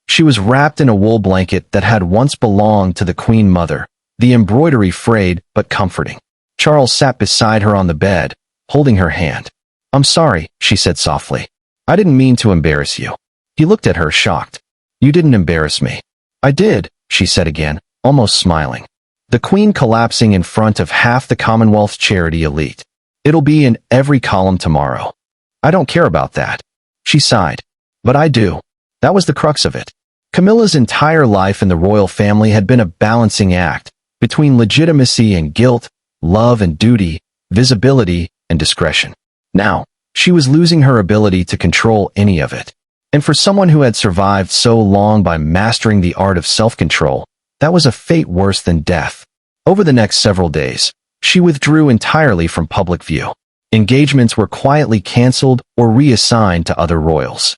She was wrapped in a wool blanket that had once belonged to the Queen Mother, the embroidery frayed but comforting. Charles sat beside her on the bed, holding her hand. "I'm sorry," she said softly. "I didn't mean to embarrass you." He looked at her, shocked. "You didn't embarrass me." "I did," she said again, almost smiling. "The Queen collapsing in front of half the Commonwealth's charity elite. It'll be in every column tomorrow." "I don't care about that." She sighed. "But I do." That was the crux of it. Camilla's entire life in the royal family had been a balancing act between legitimacy and guilt, love and duty, visibility and discretion. Now, she was losing her ability to control any of it. And for someone who had survived so long by mastering the art of self-control, that was a fate worse than death. Over the next several days, she withdrew entirely from public view. Engagements were quietly canceled or reassigned to other royals.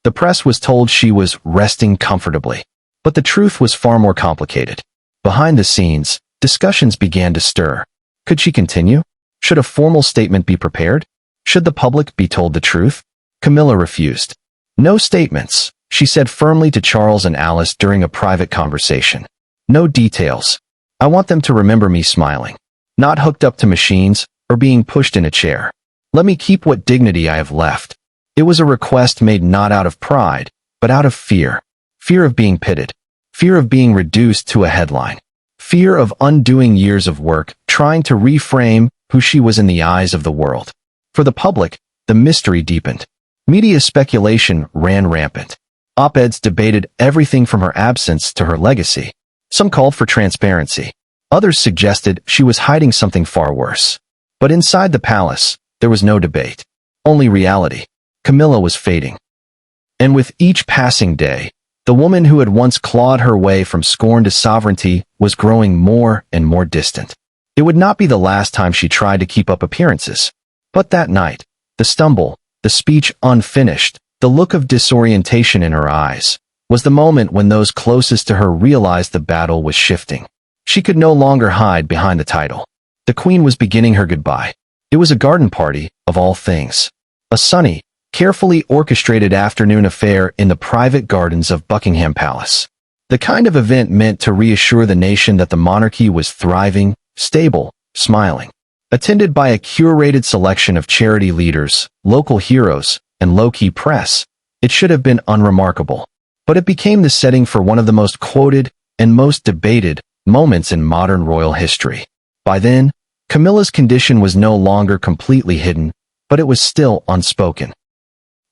The press was told she was resting comfortably. But the truth was far more complicated. Behind the scenes, discussions began to stir. Could she continue? Should a formal statement be prepared? Should the public be told the truth? Camilla refused. "No statements," she said firmly to Charles and Alice during a private conversation. "No details. I want them to remember me smiling, not hooked up to machines or being pushed in a chair. Let me keep what dignity I have left." It was a request made not out of pride, but out of fear. Fear of being pitted. Fear of being reduced to a headline. Fear of undoing years of work, trying to reframe who she was in the eyes of the world. For the public, the mystery deepened. Media speculation ran rampant. Op-eds debated everything from her absence to her legacy. Some called for transparency. Others suggested she was hiding something far worse. But inside the palace, there was no debate. Only reality. Camilla was fading. And with each passing day, the woman who had once clawed her way from scorn to sovereignty was growing more and more distant. It would not be the last time she tried to keep up appearances. But that night, the stumble, the speech unfinished, the look of disorientation in her eyes, was the moment when those closest to her realized the battle was shifting. She could no longer hide behind the title. The Queen was beginning her goodbye. It was a garden party, of all things. A sunny, carefully orchestrated afternoon affair in the private gardens of Buckingham Palace. The kind of event meant to reassure the nation that the monarchy was thriving, stable, smiling. Attended by a curated selection of charity leaders, local heroes, and low-key press, it should have been unremarkable. But it became the setting for one of the most quoted and most debated moments in modern royal history. By then, Camilla's condition was no longer completely hidden, but it was still unspoken.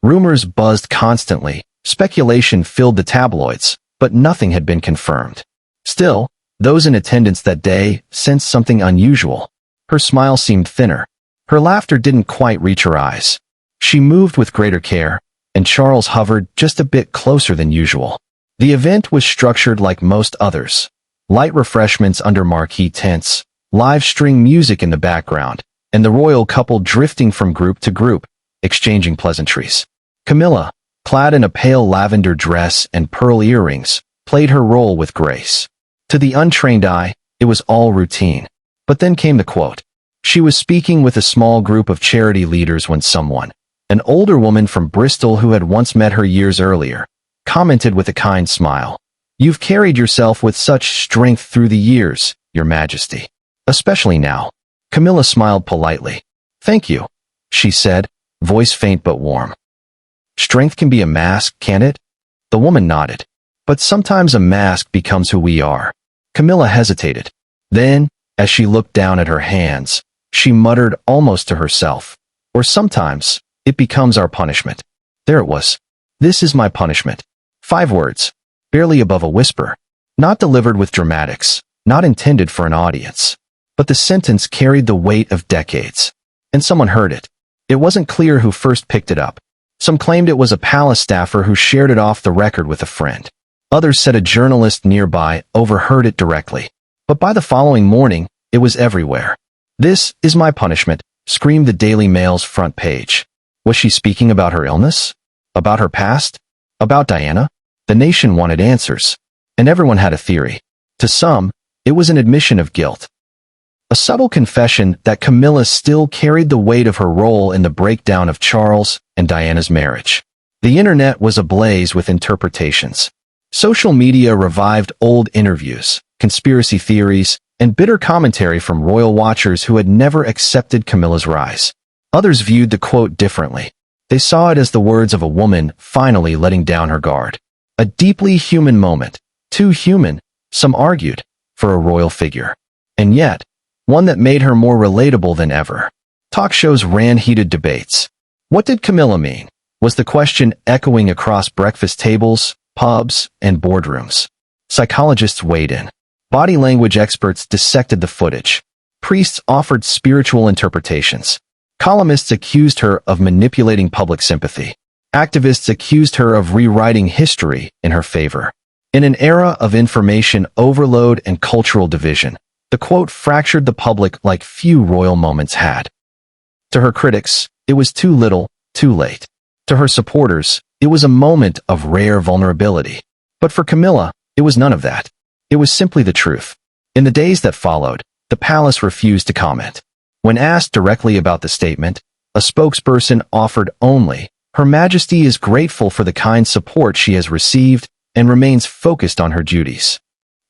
Rumors buzzed constantly, speculation filled the tabloids, but nothing had been confirmed. Still, those in attendance that day sensed something unusual. Her smile seemed thinner. Her laughter didn't quite reach her eyes. She moved with greater care, and Charles hovered just a bit closer than usual. The event was structured like most others. Light refreshments under marquee tents, live string music in the background, and the royal couple drifting from group to group, exchanging pleasantries. Camilla, clad in a pale lavender dress and pearl earrings, played her role with grace. To the untrained eye, it was all routine. But then came the quote. She was speaking with a small group of charity leaders when someone, an older woman from Bristol who had once met her years earlier, commented with a kind smile. "You've carried yourself with such strength through the years, Your Majesty. Especially now." Camilla smiled politely. "Thank you," she said, voice faint but warm. Strength can be a mask, can't it? The woman nodded. But sometimes a mask becomes who we are. Camilla hesitated. Then, as she looked down at her hands, she muttered almost to herself. Or sometimes, it becomes our punishment. There it was. This is my punishment. 5 words, barely above a whisper. Not delivered with dramatics, not intended for an audience. But the sentence carried the weight of decades. And someone heard it. It wasn't clear who first picked it up. Some claimed it was a palace staffer who shared it off the record with a friend. Others said a journalist nearby overheard it directly. But by the following morning, it was everywhere. This is my punishment, screamed the Daily Mail's front page. Was she speaking about her illness? About her past? About Diana? The nation wanted answers. And everyone had a theory. To some, it was an admission of guilt. A subtle confession that Camilla still carried the weight of her role in the breakdown of Charles and Diana's marriage. The internet was ablaze with interpretations. Social media revived old interviews, conspiracy theories, and bitter commentary from royal watchers who had never accepted Camilla's rise. Others viewed the quote differently. They saw it as the words of a woman finally letting down her guard. A deeply human moment. Too human, some argued, for a royal figure. And yet, one that made her more relatable than ever. Talk shows ran heated debates. What did Camilla mean? Was the question echoing across breakfast tables, pubs, and boardrooms. Psychologists weighed in. Body language experts dissected the footage. Priests offered spiritual interpretations. Columnists accused her of manipulating public sympathy. Activists accused her of rewriting history in her favor. In an era of information overload and cultural division, the quote fractured the public like few royal moments had. To her critics, it was too little, too late. To her supporters, it was a moment of rare vulnerability. But for Camilla, it was none of that. It was simply the truth. In the days that followed, the palace refused to comment. When asked directly about the statement, a spokesperson offered only, "Her Majesty is grateful for the kind support she has received and remains focused on her duties."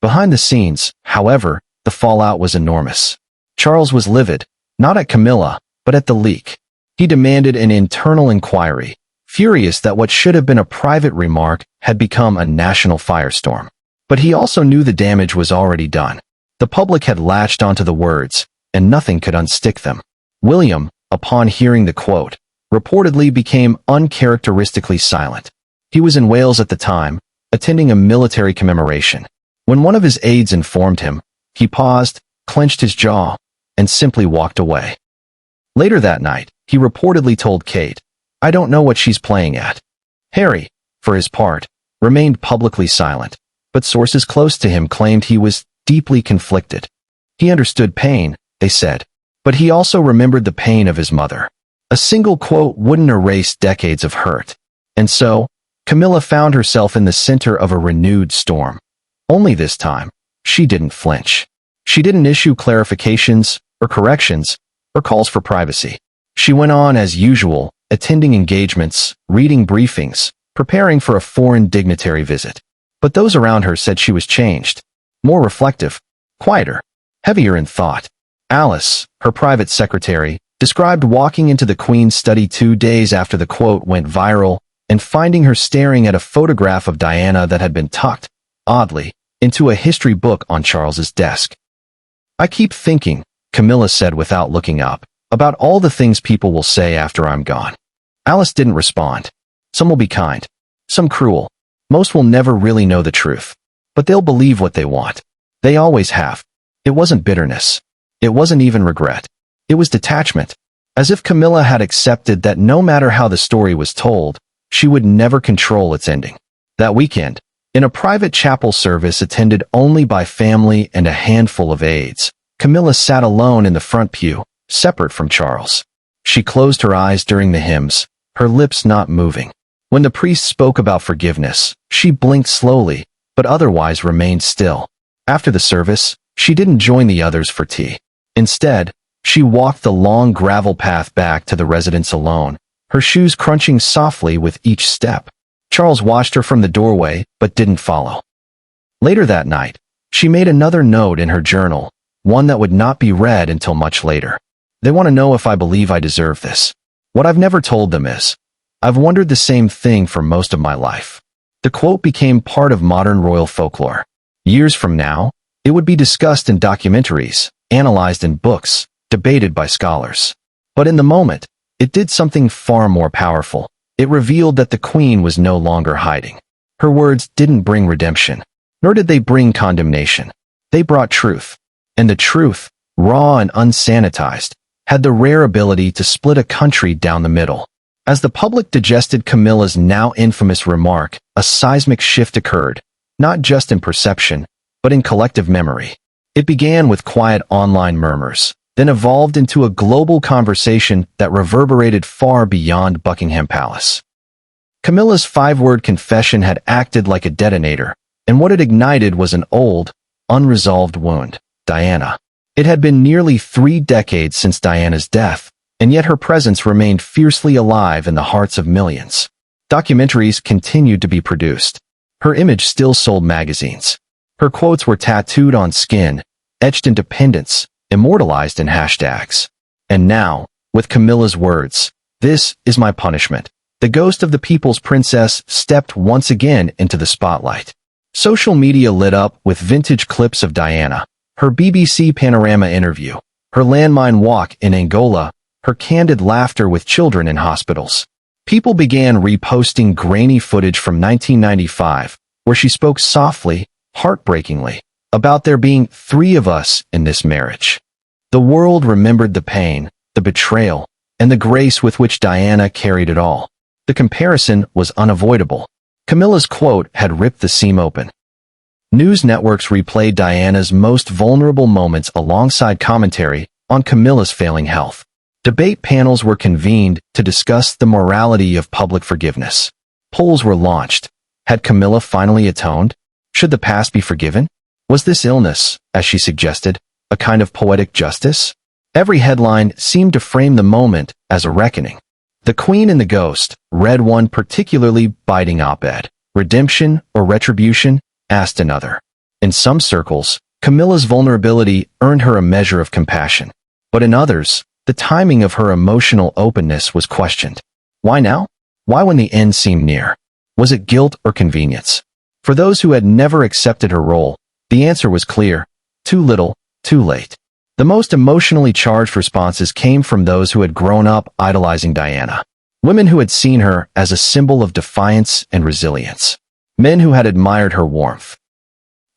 Behind the scenes, however, the fallout was enormous. Charles was livid, not at Camilla, but at the leak. He demanded an internal inquiry, furious that what should have been a private remark had become a national firestorm. But he also knew the damage was already done. The public had latched onto the words, and nothing could unstick them. William, upon hearing the quote, reportedly became uncharacteristically silent. He was in Wales at the time, attending a military commemoration. When one of his aides informed him, he paused, clenched his jaw, and simply walked away. Later that night, he reportedly told Kate, "I don't know what she's playing at." Harry, for his part, remained publicly silent, but sources close to him claimed he was deeply conflicted. He understood pain, they said, but he also remembered the pain of his mother. A single quote wouldn't erase decades of hurt. And so, Camilla found herself in the center of a renewed storm. Only this time, she didn't flinch. She didn't issue clarifications or corrections or calls for privacy. She went on as usual, attending engagements, reading briefings, preparing for a foreign dignitary visit. But those around her said she was changed, more reflective, quieter, heavier in thought. Alice, her private secretary, described walking into the Queen's study 2 days after the quote went viral and finding her staring at a photograph of Diana that had been tucked, oddly, into a history book on Charles's desk. "I keep thinking," Camilla said without looking up, "about all the things people will say after I'm gone." Alice didn't respond. Some will be kind, some cruel. Most will never really know the truth. But they'll believe what they want. They always have. It wasn't bitterness. It wasn't even regret. It was detachment. As if Camilla had accepted that no matter how the story was told, she would never control its ending. That weekend, in a private chapel service attended only by family and a handful of aides, Camilla sat alone in the front pew, separate from Charles. She closed her eyes during the hymns, her lips not moving. When the priest spoke about forgiveness, she blinked slowly, but otherwise remained still. After the service, she didn't join the others for tea. Instead, she walked the long gravel path back to the residence alone, her shoes crunching softly with each step. Charles watched her from the doorway, but didn't follow. Later that night, she made another note in her journal, one that would not be read until much later. "They want to know if I believe I deserve this. What I've never told them is, I've wondered the same thing for most of my life. The quote became part of modern royal folklore. Years from now, it would be discussed in documentaries, analyzed in books, debated by scholars. But in the moment, it did something far more powerful. It revealed that the queen was no longer hiding. Her words didn't bring redemption, nor did they bring condemnation. They brought truth. And the truth, raw and unsanitized, had the rare ability to split a country down the middle. As the public digested Camilla's now infamous remark, a seismic shift occurred, not just in perception, but in collective memory. It began with quiet online murmurs, then evolved into a global conversation that reverberated far beyond Buckingham Palace. Camilla's five-word confession had acted like a detonator, and what it ignited was an old, unresolved wound: Diana. It had been nearly 3 decades since Diana's death, and yet her presence remained fiercely alive in the hearts of millions. Documentaries continued to be produced. Her image still sold magazines. Her quotes were tattooed on skin, etched into pendants, immortalized in hashtags. And now, with Camilla's words, "This is my punishment," the ghost of the people's princess stepped once again into the spotlight. Social media lit up with vintage clips of Diana, her BBC Panorama interview, her landmine walk in Angola, her candid laughter with children in hospitals. People began reposting grainy footage from 1995, where she spoke softly, heartbreakingly, about there being 3 of us in this marriage. The world remembered the pain, the betrayal, and the grace with which Diana carried it all. The comparison was unavoidable. Camilla's quote had ripped the seam open. News networks replayed Diana's most vulnerable moments alongside commentary on Camilla's failing health. Debate panels were convened to discuss the morality of public forgiveness. Polls were launched. Had Camilla finally atoned? Should the past be forgiven? Was this illness, as she suggested, a kind of poetic justice? Every headline seemed to frame the moment as a reckoning. The Queen and the Ghost read one particularly biting op-ed. Redemption or retribution? Asked another. In some circles, Camilla's vulnerability earned her a measure of compassion. But in others, the timing of her emotional openness was questioned. Why now? Why when the end seemed near? Was it guilt or convenience? For those who had never accepted her role, the answer was clear: too little, too late. The most emotionally charged responses came from those who had grown up idolizing Diana. Women who had seen her as a symbol of defiance and resilience. Men who had admired her warmth.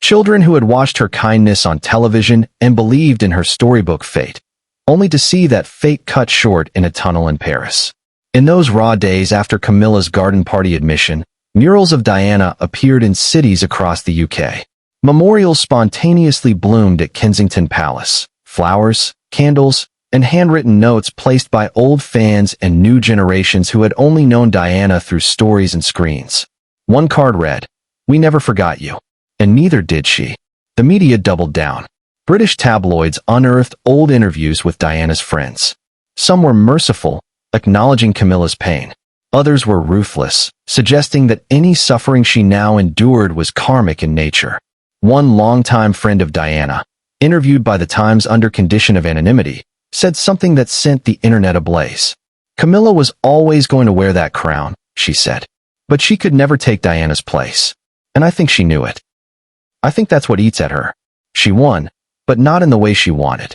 Children who had watched her kindness on television and believed in her storybook fate, only to see that fate cut short in a tunnel in Paris. In those raw days after Camilla's garden party admission, murals of Diana appeared in cities across the UK. Memorials spontaneously bloomed at Kensington Palace. Flowers, candles, and handwritten notes placed by old fans and new generations who had only known Diana through stories and screens. One card read, "We never forgot you." And neither did she. The media doubled down. British tabloids unearthed old interviews with Diana's friends. Some were merciful, acknowledging Camilla's pain. Others were ruthless, suggesting that any suffering she now endured was karmic in nature. One longtime friend of Diana, interviewed by the Times under condition of anonymity, said something that sent the internet ablaze. "Camilla was always going to wear that crown," she said. "But she could never take Diana's place. And I think she knew it. I think that's what eats at her. She won, but not in the way she wanted.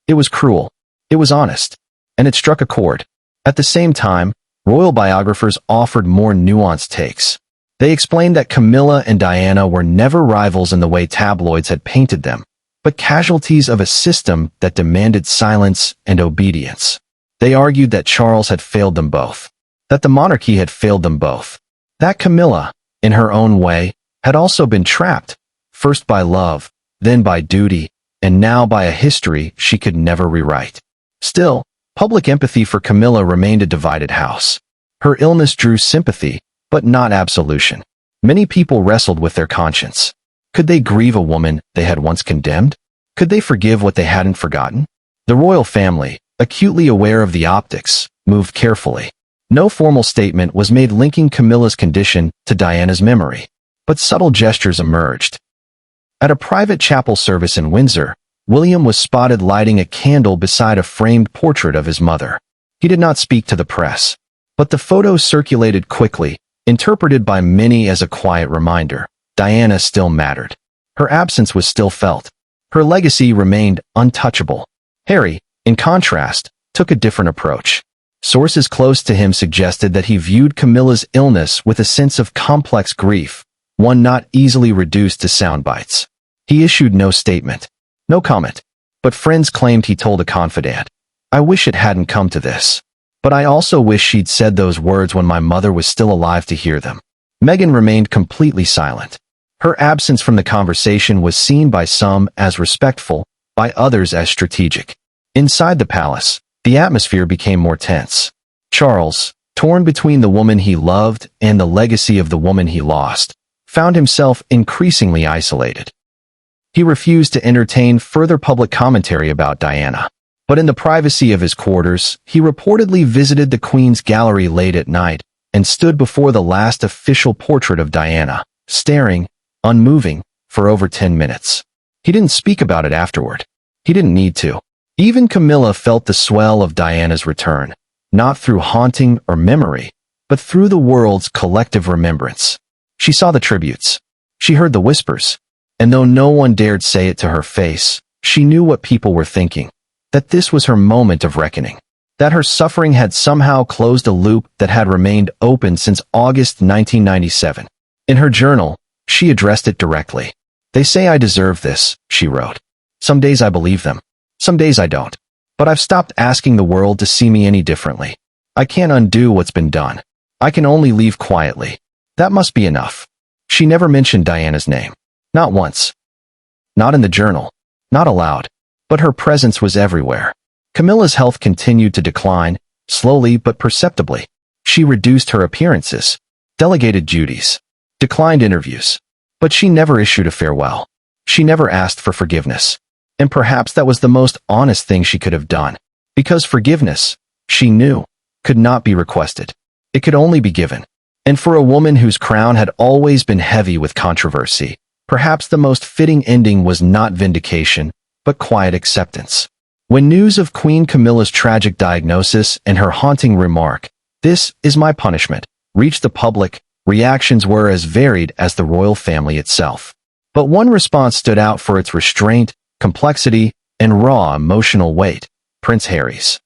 It was cruel. It was honest. And it struck a chord." At the same time, royal biographers offered more nuanced takes. They explained that Camilla and Diana were never rivals in the way tabloids had painted them, but casualties of a system that demanded silence and obedience. They argued that Charles had failed them both, that the monarchy had failed them both, that Camilla, in her own way, had also been trapped, first by love, then by duty, and now by a history she could never rewrite. Still, public empathy for Camilla remained a divided house. Her illness drew sympathy, but not absolution. Many people wrestled with their conscience. Could they grieve a woman they had once condemned? Could they forgive what they hadn't forgotten? The royal family, acutely aware of the optics, moved carefully. No formal statement was made linking Camilla's condition to Diana's memory, but subtle gestures emerged. At a private chapel service in Windsor, William was spotted lighting a candle beside a framed portrait of his mother. He did not speak to the press, But the photo circulated quickly, interpreted by many as a quiet reminder. Diana still mattered. Her absence was still felt. Her legacy remained untouchable. Harry, in contrast, took a different approach. Sources close to him suggested that he viewed Camilla's illness with a sense of complex grief, one not easily reduced to sound bites. He issued no statement, no comment, but friends claimed he told a confidant, "I wish it hadn't come to this. But I also wish she'd said those words when my mother was still alive to hear them." Meghan remained completely silent. Her absence from the conversation was seen by some as respectful, by others as strategic. Inside the palace, the atmosphere became more tense. Charles, torn between the woman he loved and the legacy of the woman he lost, found himself increasingly isolated. He refused to entertain further public commentary about Diana. But in the privacy of his quarters, he reportedly visited the Queen's gallery late at night and stood before the last official portrait of Diana, staring, unmoving, for over 10 minutes. He didn't speak about it afterward. He didn't need to. Even Camilla felt the swell of Diana's return, not through haunting or memory, but through the world's collective remembrance. She saw the tributes. She heard the whispers. And though no one dared say it to her face, she knew what people were thinking, that this was her moment of reckoning, that her suffering had somehow closed a loop that had remained open since August 1997. In her journal, she addressed it directly. "They say I deserve this," she wrote. "Some days I believe them. Some days I don't. But I've stopped asking the world to see me any differently. I can't undo what's been done. I can only leave quietly. That must be enough." She never mentioned Diana's name. Not once. Not in the journal. Not aloud. But her presence was everywhere. Camilla's health continued to decline, slowly but perceptibly. She reduced her appearances, delegated duties, declined interviews. But she never issued a farewell. She never asked for forgiveness. And perhaps that was the most honest thing she could have done. Because forgiveness, she knew, could not be requested. It could only be given. And for a woman whose crown had always been heavy with controversy, perhaps the most fitting ending was not vindication, but quiet acceptance. When news of Queen Camilla's tragic diagnosis and her haunting remark, "This is my punishment," reached the public, reactions were as varied as the royal family itself. But one response stood out for its restraint, complexity, and raw emotional weight: Prince Harry's.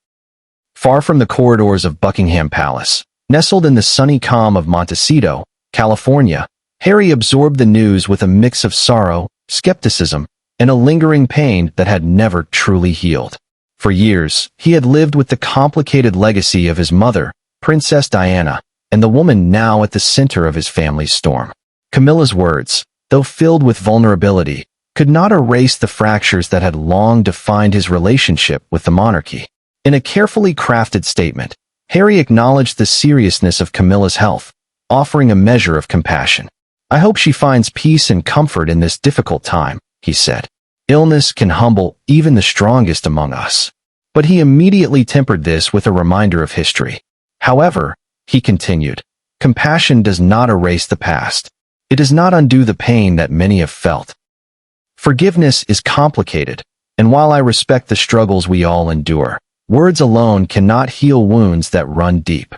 Far from the corridors of Buckingham Palace, nestled in the sunny calm of Montecito, California, Harry absorbed the news with a mix of sorrow, skepticism, and a lingering pain that had never truly healed. For years, he had lived with the complicated legacy of his mother, Princess Diana, and the woman now at the center of his family's storm. Camilla's words, though filled with vulnerability, could not erase the fractures that had long defined his relationship with the monarchy. In a carefully crafted statement, Harry acknowledged the seriousness of Camilla's health, offering a measure of compassion. "I hope she finds peace and comfort in this difficult time," he said. "Illness can humble even the strongest among us." But he immediately tempered this with a reminder of history. However, he continued, compassion does not erase the past. It does not undo the pain that many have felt. Forgiveness is complicated, and while I respect the struggles we all endure, words alone cannot heal wounds that run deep.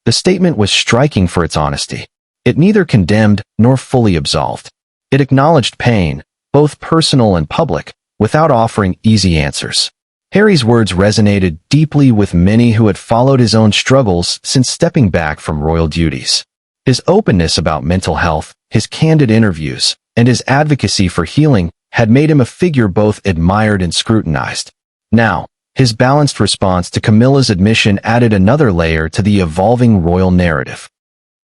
The statement was striking for its honesty. It neither condemned nor fully absolved. It acknowledged pain, both personal and public, without offering easy answers. Harry's words resonated deeply with many who had followed his own struggles since stepping back from royal duties. His openness about mental health, his candid interviews, and his advocacy for healing had made him a figure both admired and scrutinized. Now, his balanced response to Camilla's admission added another layer to the evolving royal narrative.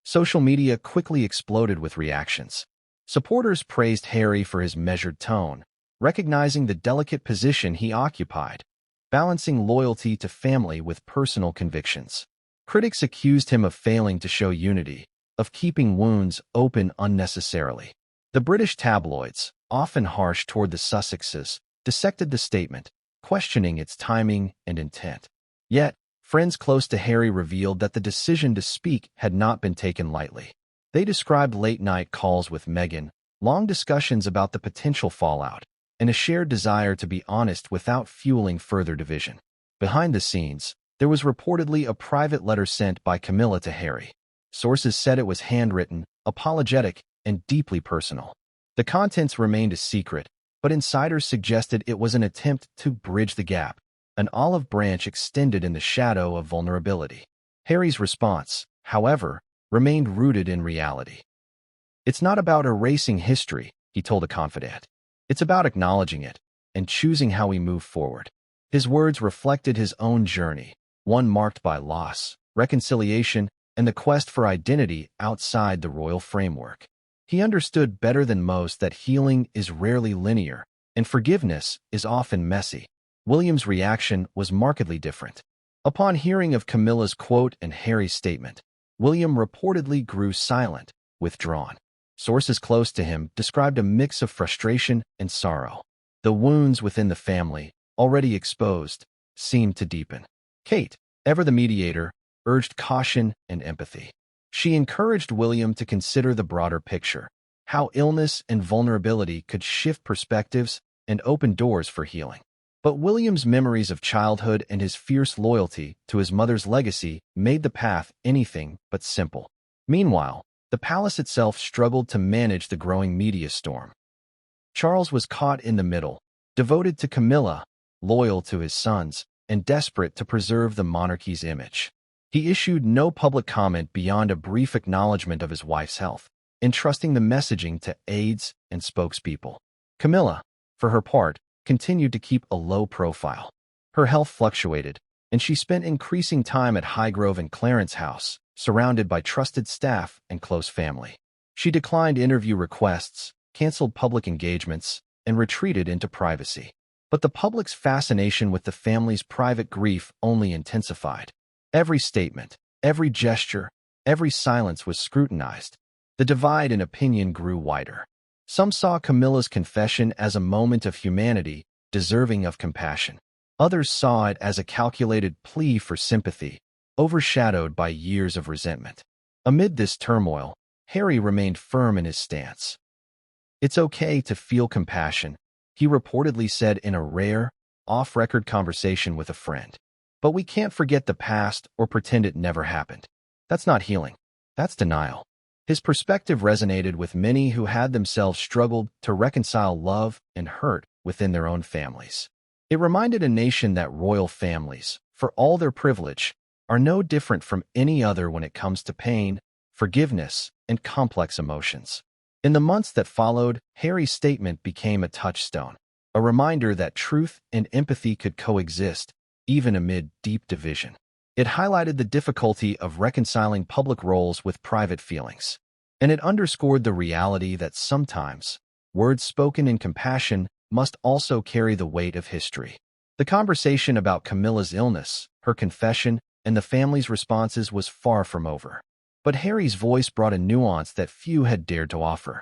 Social media quickly exploded with reactions. Supporters praised Harry for his measured tone, recognizing the delicate position he occupied, balancing loyalty to family with personal convictions. Critics accused him of failing to show unity, of keeping wounds open unnecessarily. The British tabloids, often harsh toward the Sussexes, dissected the statement, questioning its timing and intent. Yet, friends close to Harry revealed that the decision to speak had not been taken lightly. They described late-night calls with Meghan, long discussions about the potential fallout, and a shared desire to be honest without fueling further division. Behind the scenes, There was reportedly a private letter sent by Camilla to Harry. Sources said it was handwritten, apologetic, and deeply personal. The contents remained a secret, but insiders suggested it was an attempt to bridge the gap, an olive branch extended in the shadow of vulnerability. Harry's response, however, remained rooted in reality. "It's not about erasing history," he told a confidant. "It's about acknowledging it and choosing how we move forward." His words reflected his own journey, one marked by loss, reconciliation, and the quest for identity outside the royal framework. He understood better than most that healing is rarely linear, and forgiveness is often messy. William's reaction was markedly different. Upon hearing of Camilla's quote and Harry's statement, William reportedly grew silent, withdrawn. Sources close to him described a mix of frustration and sorrow. The wounds within the family, already exposed, seemed to deepen. Kate, ever the mediator, urged caution and empathy. She encouraged William to consider the broader picture, how illness and vulnerability could shift perspectives and open doors for healing. But William's memories of childhood and his fierce loyalty to his mother's legacy made the path anything but simple. Meanwhile, the palace itself struggled to manage the growing media storm. Charles was caught in the middle, devoted to Camilla, loyal to his sons, and desperate to preserve the monarchy's image. He issued no public comment beyond a brief acknowledgement of his wife's health, entrusting the messaging to aides and spokespeople. Camilla, for her part, continued to keep a low profile. Her health fluctuated, and she spent increasing time at Highgrove and Clarence House, surrounded by trusted staff and close family. She declined interview requests, canceled public engagements, and retreated into privacy. But the public's fascination with the family's private grief only intensified. Every statement, every gesture, every silence was scrutinized. The divide in opinion grew wider. Some saw Camilla's confession as a moment of humanity, deserving of compassion. Others saw it as a calculated plea for sympathy, overshadowed by years of resentment. Amid this turmoil, Harry remained firm in his stance. "It's okay to feel compassion," he reportedly said in a rare, off-record conversation with a friend. "But we can't forget the past or pretend it never happened. That's not healing. That's denial." His perspective resonated with many who had themselves struggled to reconcile love and hurt within their own families. It reminded a nation that royal families, for all their privilege, are no different from any other when it comes to pain, forgiveness, and complex emotions. In the months that followed, Harry's statement became a touchstone, a reminder that truth and empathy could coexist, even amid deep division. It highlighted the difficulty of reconciling public roles with private feelings, and it underscored the reality that sometimes words spoken in compassion must also carry the weight of history. The conversation about Camilla's illness, her confession, and the family's responses was far from over. But Harry's voice brought a nuance that few had dared to offer.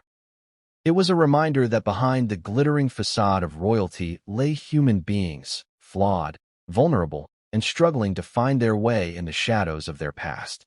It was a reminder that behind the glittering facade of royalty lay human beings, flawed, vulnerable, and struggling to find their way in the shadows of their past.